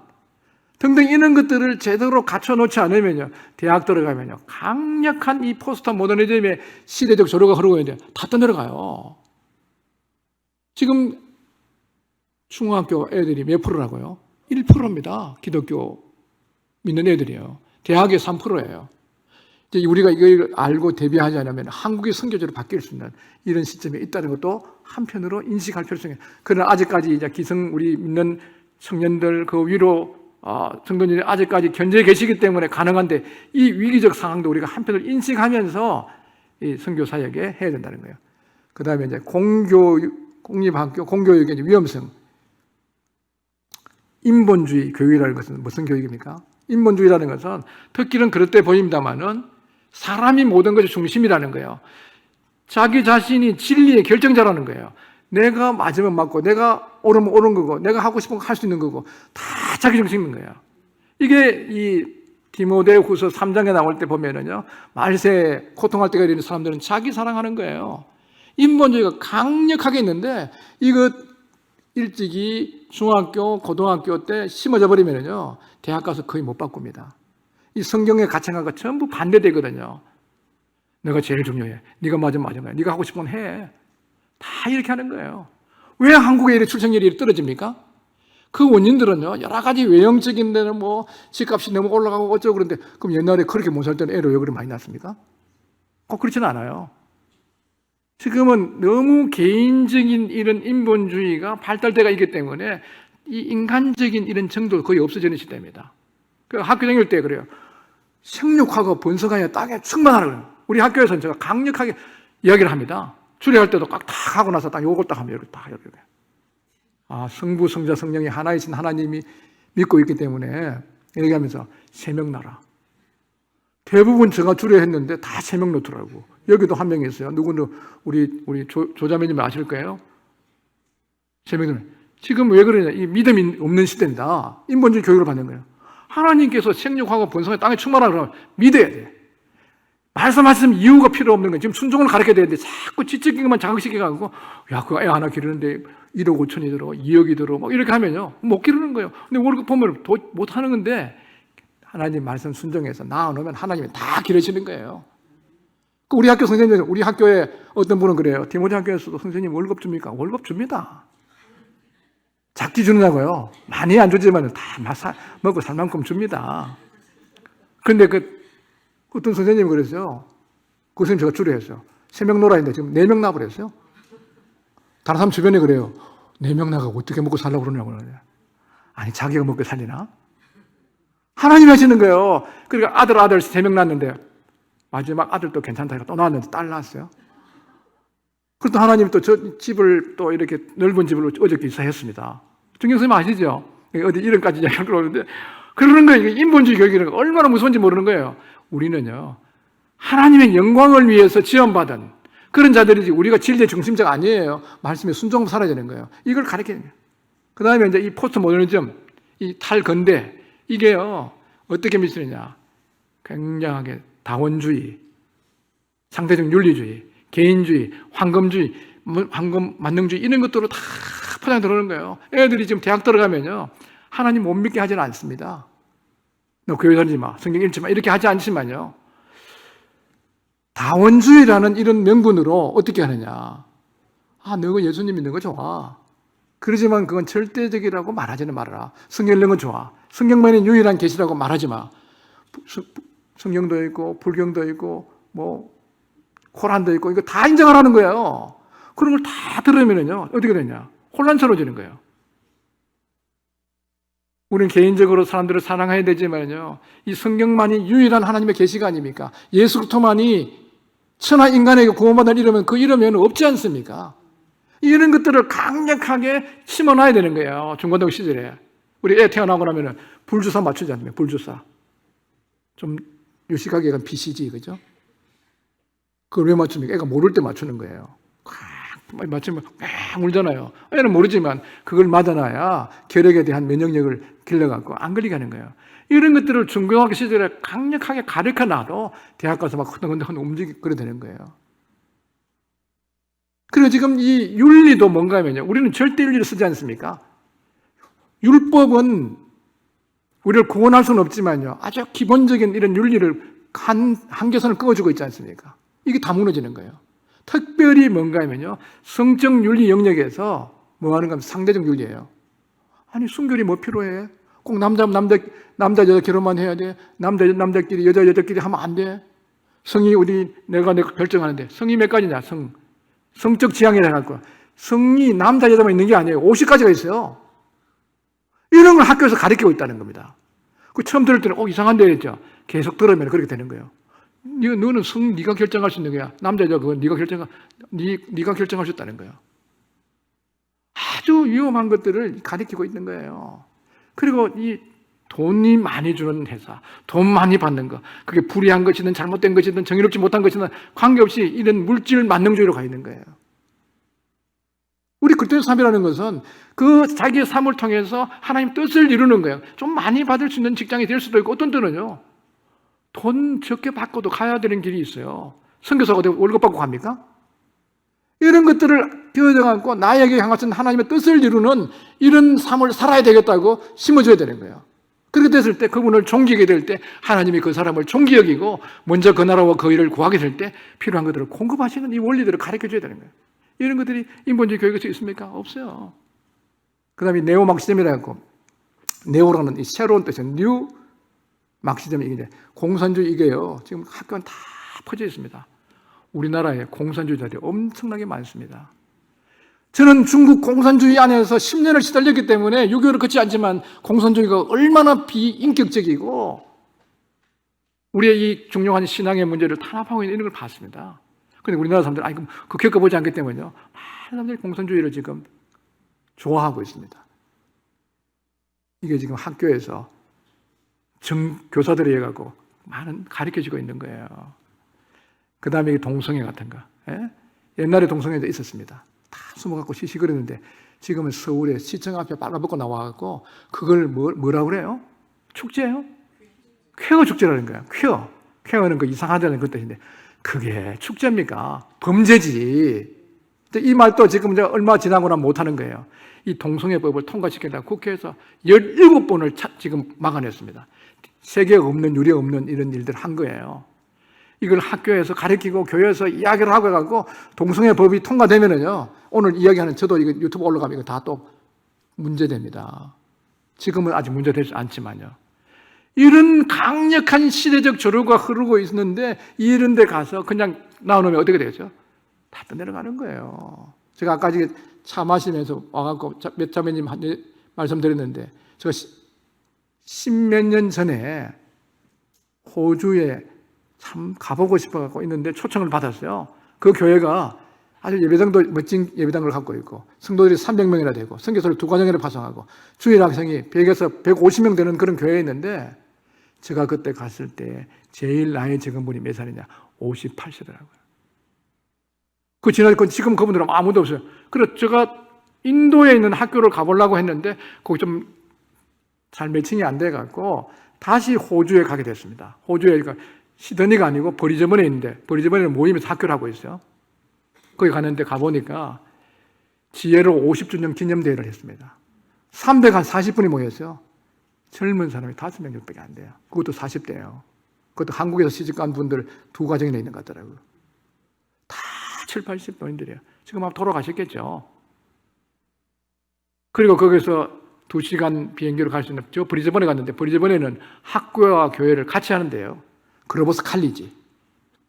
등등 이런 것들을 제대로 갖춰놓지 않으면요, 대학 들어가면요, 강력한 이 포스트 모더니즘의 시대적 조류가 흐르고 있는데 다 떠내려가요. 지금 중학교 애들이 몇 프로라고요? 1%입니다. 기독교 믿는 애들이요. 대학의 3%예요. 이제 우리가 이걸 알고 대비하지 않으면 한국의 선교제로 바뀔 수 있는 이런 시점에 있다는 것도 한편으로 인식할 필요성이 있어요. 그러나 아직까지 이제 우리 믿는 청년들 그 위로 성도님이 아직까지 견제해 계시기 때문에 가능한데 이 위기적 상황도 우리가 한편으로 인식하면서 이 선교 사역에 해야 된다는 거예요. 그 다음에 이제 공립학교, 공교육의 위험성. 인본주의 교육이라는 것은 무슨 교육입니까? 인본주의라는 것은 듣기는 그럴듯 보입니다만은 사람이 모든 것의 중심이라는 거예요. 자기 자신이 진리의 결정자라는 거예요. 내가 맞으면 맞고, 내가 옳으면 옳은 거고, 내가 하고 싶은 거 할 수 있는 거고, 다 자기 중심인 거예요. 이게 이 디모데후서 3장에 나올 때 보면은요, 말세에 고통할 때가 되는 사람들은 자기 사랑하는 거예요. 인본주의가 강력하게 있는데 이것 일찍이 중학교, 고등학교 때 심어져 버리면요, 대학 가서 거의 못 바꿉니다. 이 성경의 가치관과 전부 반대되거든요. 내가 제일 중요해. 네가 맞으면 맞은 거야. 네가 하고 싶은 건 해. 다 이렇게 하는 거예요. 왜 한국의 출생률이 떨어집니까? 그 원인들은요, 여러 가지 외형적인 데는 뭐 집값이 너무 올라가고 어쩌고 그런데 그럼 옛날에 그렇게 못 살 때는 애를 왜 그렇게 많이 낳습니까? 그렇지는 않아요. 지금은 너무 개인적인 이런 인본주의가 발달되어 있기 때문에 이 인간적인 이런 정도가 거의 없어지는 시대입니다. 그 학교 다닐 때 그래요. 생육하고 번성하여 땅에 충만하라고. 우리 학교에서는 제가 강력하게 이야기를 합니다. 주례할 때도 딱 하고 나서 딱 요걸 딱 하면 이렇게 딱 이렇게. 성부, 성자, 성령이 하나이신 하나님이 믿고 있기 때문에 이렇게 하면서 세명나라. 대부분 제가 주례했는데 다 세명 놓더라고. 여기도 한 명이 있어요. 누구는 우리 조자매님 아실 거예요? 세명은 지금 왜 그러냐? 이 믿음이 없는 시대입니다. 인본주의 교육을 받는 거예요. 하나님께서 생육하고 번성에 땅에 충만하라 그러면 믿어야 돼. 말씀하시면 이유가 필요 없는 거예요. 지금 순종을 가르쳐야 되는데 자꾸 지적인것만 자극시켜가지고 그 애 하나 기르는데 1억 5천이 들어, 2억이 들어, 뭐 이렇게 하면요 못 기르는 거예요. 근데 월급 보면 못 하는 건데 하나님 말씀 순종해서 낳아놓으면 하나님이 다 기르시는 거예요. 우리 학교 선생님, 우리 학교에 어떤 분은 그래요. 디모데 학교에서도 선생님 월급 줍니까? 월급 줍니다. 작게 주느냐고요? 많이 안 주지만 다 먹고 살 만큼 줍니다. 그런데 어떤 선생님이 그랬어요. 그 선생님 제가 주례했어요. 3명 놀아 했는데 지금 4명 나버렸어요. 다른 사람 주변에 그래요. 4명 나가고 어떻게 먹고 살라고 그러냐고. 아니, 자기가 먹고 살리나? 하나님이 하시는 거예요. 그러니까 아들 3명 낳았는데 마지막 아들도 괜찮다 해서 또 낳았는데 딸 낳았어요. 그것도 하나님이 또 저 집을 또 이렇게 넓은 집을 어저께 이사했습니다. 중경 선생님 아시죠? 어디 이름까지 이야기를 그러는데 그러는 거예요. 인본주의 교육이라는 거 얼마나 무서운지 모르는 거예요. 우리는요, 하나님의 영광을 위해서 지원받은 그런 자들이지 우리가 진리의 중심자가 아니에요. 말씀에 순종하고 살아야 되는 거예요. 이걸 가르치는 거예요. 그 다음에 이제 이 포스트 모더니즘, 이 탈근대, 이게요, 어떻게 미치느냐. 굉장하게 다원주의, 상대적 윤리주의, 개인주의, 황금 만능주의 이런 것들로 다 포장 들어오는 거예요. 애들이 지금 대학 들어가면요, 하나님 못 믿게 하지는 않습니다. 너 교회 다니지 마, 성경 읽지 마, 이렇게 하지 않지만요, 다원주의라는 이런 명분으로 어떻게 하느냐. 너 예수님 믿는 거 좋아. 그러지만 그건 절대적이라고 말하지는 말아라. 성경 읽는 건 좋아. 성경만이 유일한 계시라고 말하지 마. 성경도 있고 불경도 있고 뭐 코란도 있고 이거 다 인정하라는 거예요. 그런 걸 다 들으면요 어떻게 되냐? 혼란스러워지는 거예요. 우리는 개인적으로 사람들을 사랑해야 되지만요, 이 성경만이 유일한 하나님의 계시가 아닙니까? 예수 그리스도만이 천하 인간에게 구원받는 이름은 그 이름에는 없지 않습니까? 이런 것들을 강력하게 심어놔야 되는 거예요. 중고등부 시절에 우리 애 태어나고 나면은 불주사 맞추지 않습니까? 불주사. 좀 유식하게 얘기하면 BCG, 그죠? 그걸 왜 맞춥니까? 애가 모를 때 맞추는 거예요. 맞추면 막 울잖아요. 애는 모르지만 그걸 맞아놔야 결핵에 대한 면역력을 길러갖고 안 걸리게 하는 거예요. 이런 것들을 중고등학교 시절에 강력하게 가르쳐놔도 대학 가서 막 흔들흔들 움직이게 그래 되는 거예요. 그리고 지금 이 윤리도 뭔가 하면요, 우리는 절대 윤리를 쓰지 않습니까? 율법은 우리를 구원할 수는 없지만요, 아주 기본적인 이런 윤리를 한계선을 그어주고 있지 않습니까? 이게 다 무너지는 거예요. 특별히 뭔가 하면요, 성적 윤리 영역에서 뭐 하는 건 상대적 윤리예요. 아니, 순결이 뭐 필요해? 꼭 남자 여자 결혼만 해야 돼? 남자끼리 여자끼리 하면 안 돼? 성이 내가 결정하는데 성이 몇 가지냐? 성적 지향이라고 할 거야. 성이 남자 여자만 있는 게 아니에요. 50가지가 있어요. 이런 걸 학교에서 가르치고 있다는 겁니다. 그 처음 들을 때는 이상한데 그랬죠. 계속 들으면 그렇게 되는 거예요. 너는 네가 결정할 수 있는 거야. 남자 여자 그건 네가 결정할 수 있다는 거예요. 아주 위험한 것들을 가르치고 있는 거예요. 그리고 이 돈이 많이 주는 회사, 돈 많이 받는 거, 그게 불의한 것이든 잘못된 것이든 정의롭지 못한 것이든 관계없이 이런 물질 만능주의로 가 있는 거예요. 우리 그리스도의 삶이라는 것은 그 자기의 삶을 통해서 하나님 뜻을 이루는 거예요. 좀 많이 받을 수 있는 직장이 될 수도 있고, 어떤 때는요, 돈 적게 받고도 가야 되는 길이 있어요. 선교사가 어디 월급 받고 갑니까? 이런 것들을 비워져갖고 나에게 향하신 하나님의 뜻을 이루는 이런 삶을 살아야 되겠다고 심어줘야 되는 거예요. 그렇게 됐을 때 그분을 존귀하게 될 때 하나님이 그 사람을 존귀 여기고 먼저 그 나라와 그 일을 구하게 될 때 필요한 것들을 공급하시는 이 원리들을 가르쳐줘야 되는 거예요. 이런 것들이 인본주의 교육에서 있습니까? 없어요. 그 다음에 네오 막시즘이라고, 네오라는 이 새로운 뜻이에요. 뉴 막시즘, 이게 공산주의, 이게요 지금 학교는 다 퍼져 있습니다. 우리나라에 공산주의자들이 엄청나게 많습니다. 저는 중국 공산주의 안에서 10년을 시달렸기 때문에 6.25를 거치지 않지만 공산주의가 얼마나 비인격적이고 우리의 이 중요한 신앙의 문제를 탄압하고 있는 이런 걸 봤습니다. 그런데 우리나라 사람들은 그럼 그 겪어보지 않기 때문에요. 많은 사람들이 공산주의를 지금 좋아하고 있습니다. 이게 지금 학교에서 교사들이 해가고 많은 가르쳐지고 있는 거예요. 그 다음에 동성애 같은 거. 예? 옛날에 동성애도 있었습니다. 다 숨어갖고 시시거렸는데 지금은 서울에 시청 앞에 빨아벗고 나와갖고 그걸 뭐라고 그래요? 축제예요? 퀘어 축제라는 거예요. 퀘어는 그 이상하다는 그 뜻인데 그게 축제입니까? 범죄지. 이 말도 지금 이제 얼마 지나고 나면 못하는 거예요. 이 동성애법을 통과시키려고 국회에서 17번을 지금 막아냈습니다. 세계에 없는, 유례 없는 이런 일들을 한 거예요. 이걸 학교에서 가르치고 교회에서 이야기를 하고 해가지고 동성애법이 통과되면은요, 오늘 이야기하는 저도 이거 유튜브 올라가면 이거 다 또 문제됩니다. 지금은 아직 문제되지 않지만요. 이런 강력한 시대적 조류가 흐르고 있는데 이런 데 가서 그냥 나오면 어떻게 되죠? 다 떠내려가는 거예요. 제가 아까 차 마시면서 와갖고 몇 자매님 말씀드렸는데 제가 십몇 년 전에 호주에 참 가보고 싶어갖고 있는데 초청을 받았어요. 그 교회가 아주 예배당도 멋진 예배당을 갖고 있고 성도들이 300명이나 되고 선교사를 2과정이나 파송하고 주일 학생이 100에서 150명 되는 그런 교회에 있는데 제가 그때 갔을 때 제일 나이 적은 분이 몇 살이냐? 58세더라고요. 그 지금 그분들은 아무도 없어요. 그래서 제가 인도에 있는 학교를 가보려고 했는데 거기 좀 잘 매칭이 안 돼갖고 다시 호주에 가게 됐습니다. 호주에 시드니가 아니고 브리즈번에 있는데 브리즈번에 모임에서 학교를 하고 있어요. 거기 갔는데 가보니까 지혜로 50주년 기념대회를 했습니다. 340분이 모였어요. 젊은 사람이 5명 정도밖에 안 돼요. 그것도 40대예요. 그것도 한국에서 시집간 분들 2가정이나 있는 것 같더라고요. 다 7, 80노인들이에요. 지금 아마 돌아가셨겠죠. 그리고 거기서 2시간 비행기로 갈 수 있는 저 브리즈번에 갔는데 브리즈번에는 학교와 교회를 같이 하는데요. 그로버스 칼리지,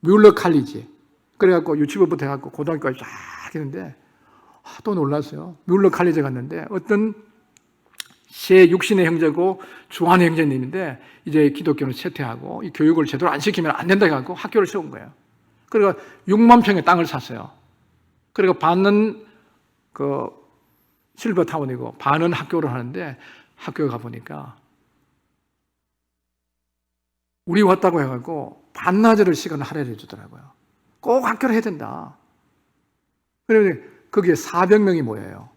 뮬러 칼리지. 그래갖고 유치부부터 해갖고 고등학교까지 쫙 했는데 또 놀랐어요. 뮬러 칼리지 갔는데 어떤 새 육신의 형제고 주한의 형제님인데 이제 기독교는 쇠퇴하고 이 교육을 제대로 안 시키면 안 된다 해갖고 학교를 세운 거예요. 그러니까 6만 평의 땅을 샀어요. 그리고 반은 그 실버타운이고 반은 학교를 하는데 학교에 가보니까 우리 왔다고 해갖고 반나절을 시간을 할애해 주더라고요. 꼭 학교를 해야 된다. 그러면 거기에 400명이 모여요.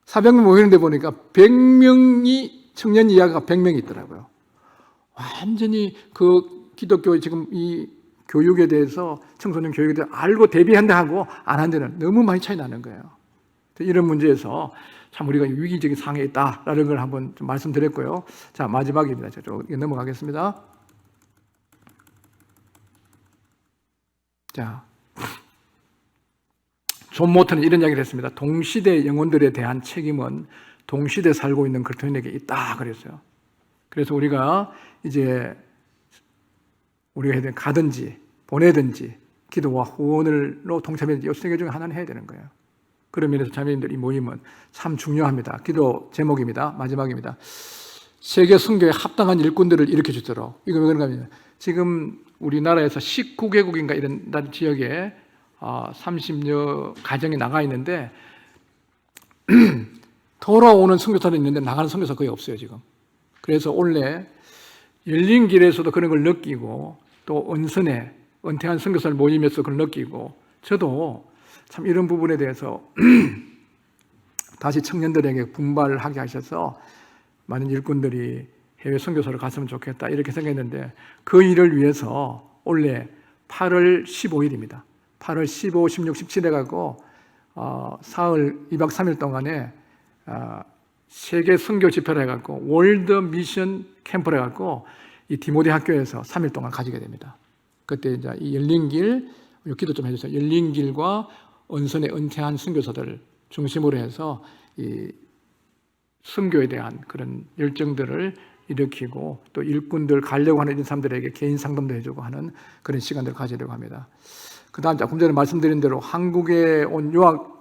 400명 모이는데 보니까 100명이 청년 이하가 100명이 있더라고요. 완전히 그 기독교 지금 이 교육에 대해서 청소년 교육에 대해서 알고 대비한다 하고 안 한 데는 너무 많이 차이 나는 거예요. 이런 문제에서 참 우리가 위기적인 상황에 있다라는 걸 한번 좀 말씀드렸고요. 자, 마지막입니다. 저쪽 넘어가겠습니다. 자, 존 모턴은 이런 이야기를 했습니다. 동시대 영혼들에 대한 책임은 동시대에 살고 있는 그리스도인에게 있다 그랬어요. 그래서 우리가 이제 우리가 해야 되는 가든지 보내든지 기도와 후원으로 동참해야지 이 세 개 중에 하나는 해야 되는 거예요. 그런 면에서 자매님들 이 모임은 참 중요합니다. 기도 제목입니다. 마지막입니다. 세계 선교에 합당한 일꾼들을 일으켜 주도록. 이거 왜 그런가 하면 지금 우리나라에서 19개국인가 이런 지역에 30여 가정이 나가 있는데 돌아오는 선교사는 있는데 나가는 선교사 거의 없어요 지금. 그래서 원래 열린 길에서도 그런 걸 느끼고 또 은선에 은퇴한 선교사를 모임에서 그걸 느끼고 저도 참 이런 부분에 대해서 다시 청년들에게 분발을 하게 하셔서 많은 일꾼들이 해외 선교사로 갔으면 좋겠다 이렇게 생각했는데 그 일을 위해서 원래 8월 15일입니다. 8월 15, 16, 17 해가지고 사흘 2박 3일 동안에 세계 선교 집회를 해갖고 월드 미션 캠프를 해갖고 이 디모데 학교에서 3일 동안 가지게 됩니다. 그때 이제 이 열린 길, 기도 좀 해주세요. 열린 길과 은선에 은퇴한 선교사들 중심으로 해서 이 선교에 대한 그런 열정들을 일으키고 또 일꾼들 가려고 하는 사람들에게 개인 상담도 해주고 하는 그런 시간들을 가지려고 합니다. 그다음 조금 전에 말씀드린 대로 한국에 온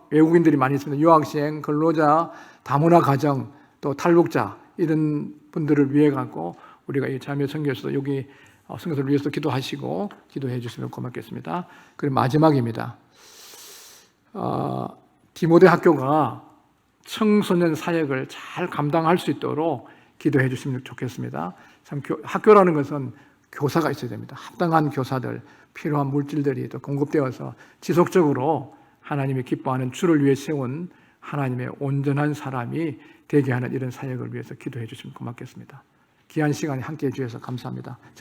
외국인들이 많이 있습니다. 유학생, 근로자, 다문화 가정, 또 탈북자 이런 분들을 위해 갖고 우리가 이 자매 선교에서도 여기 선교사를 위해서 기도하시고 기도해 주시면 고맙겠습니다. 그리고 마지막입니다. 디모데 학교가 청소년 사역을 잘 감당할 수 있도록 기도해 주시면 좋겠습니다. 참 학교라는 것은 교사가 있어야 됩니다. 합당한 교사들, 필요한 물질들이 또 공급되어서 지속적으로 하나님이 기뻐하는 주를 위해 세운 하나님의 온전한 사람이 되게 하는 이런 사역을 위해서 기도해 주시면 고맙겠습니다. 귀한 시간에 함께해 주셔서 감사합니다. 제가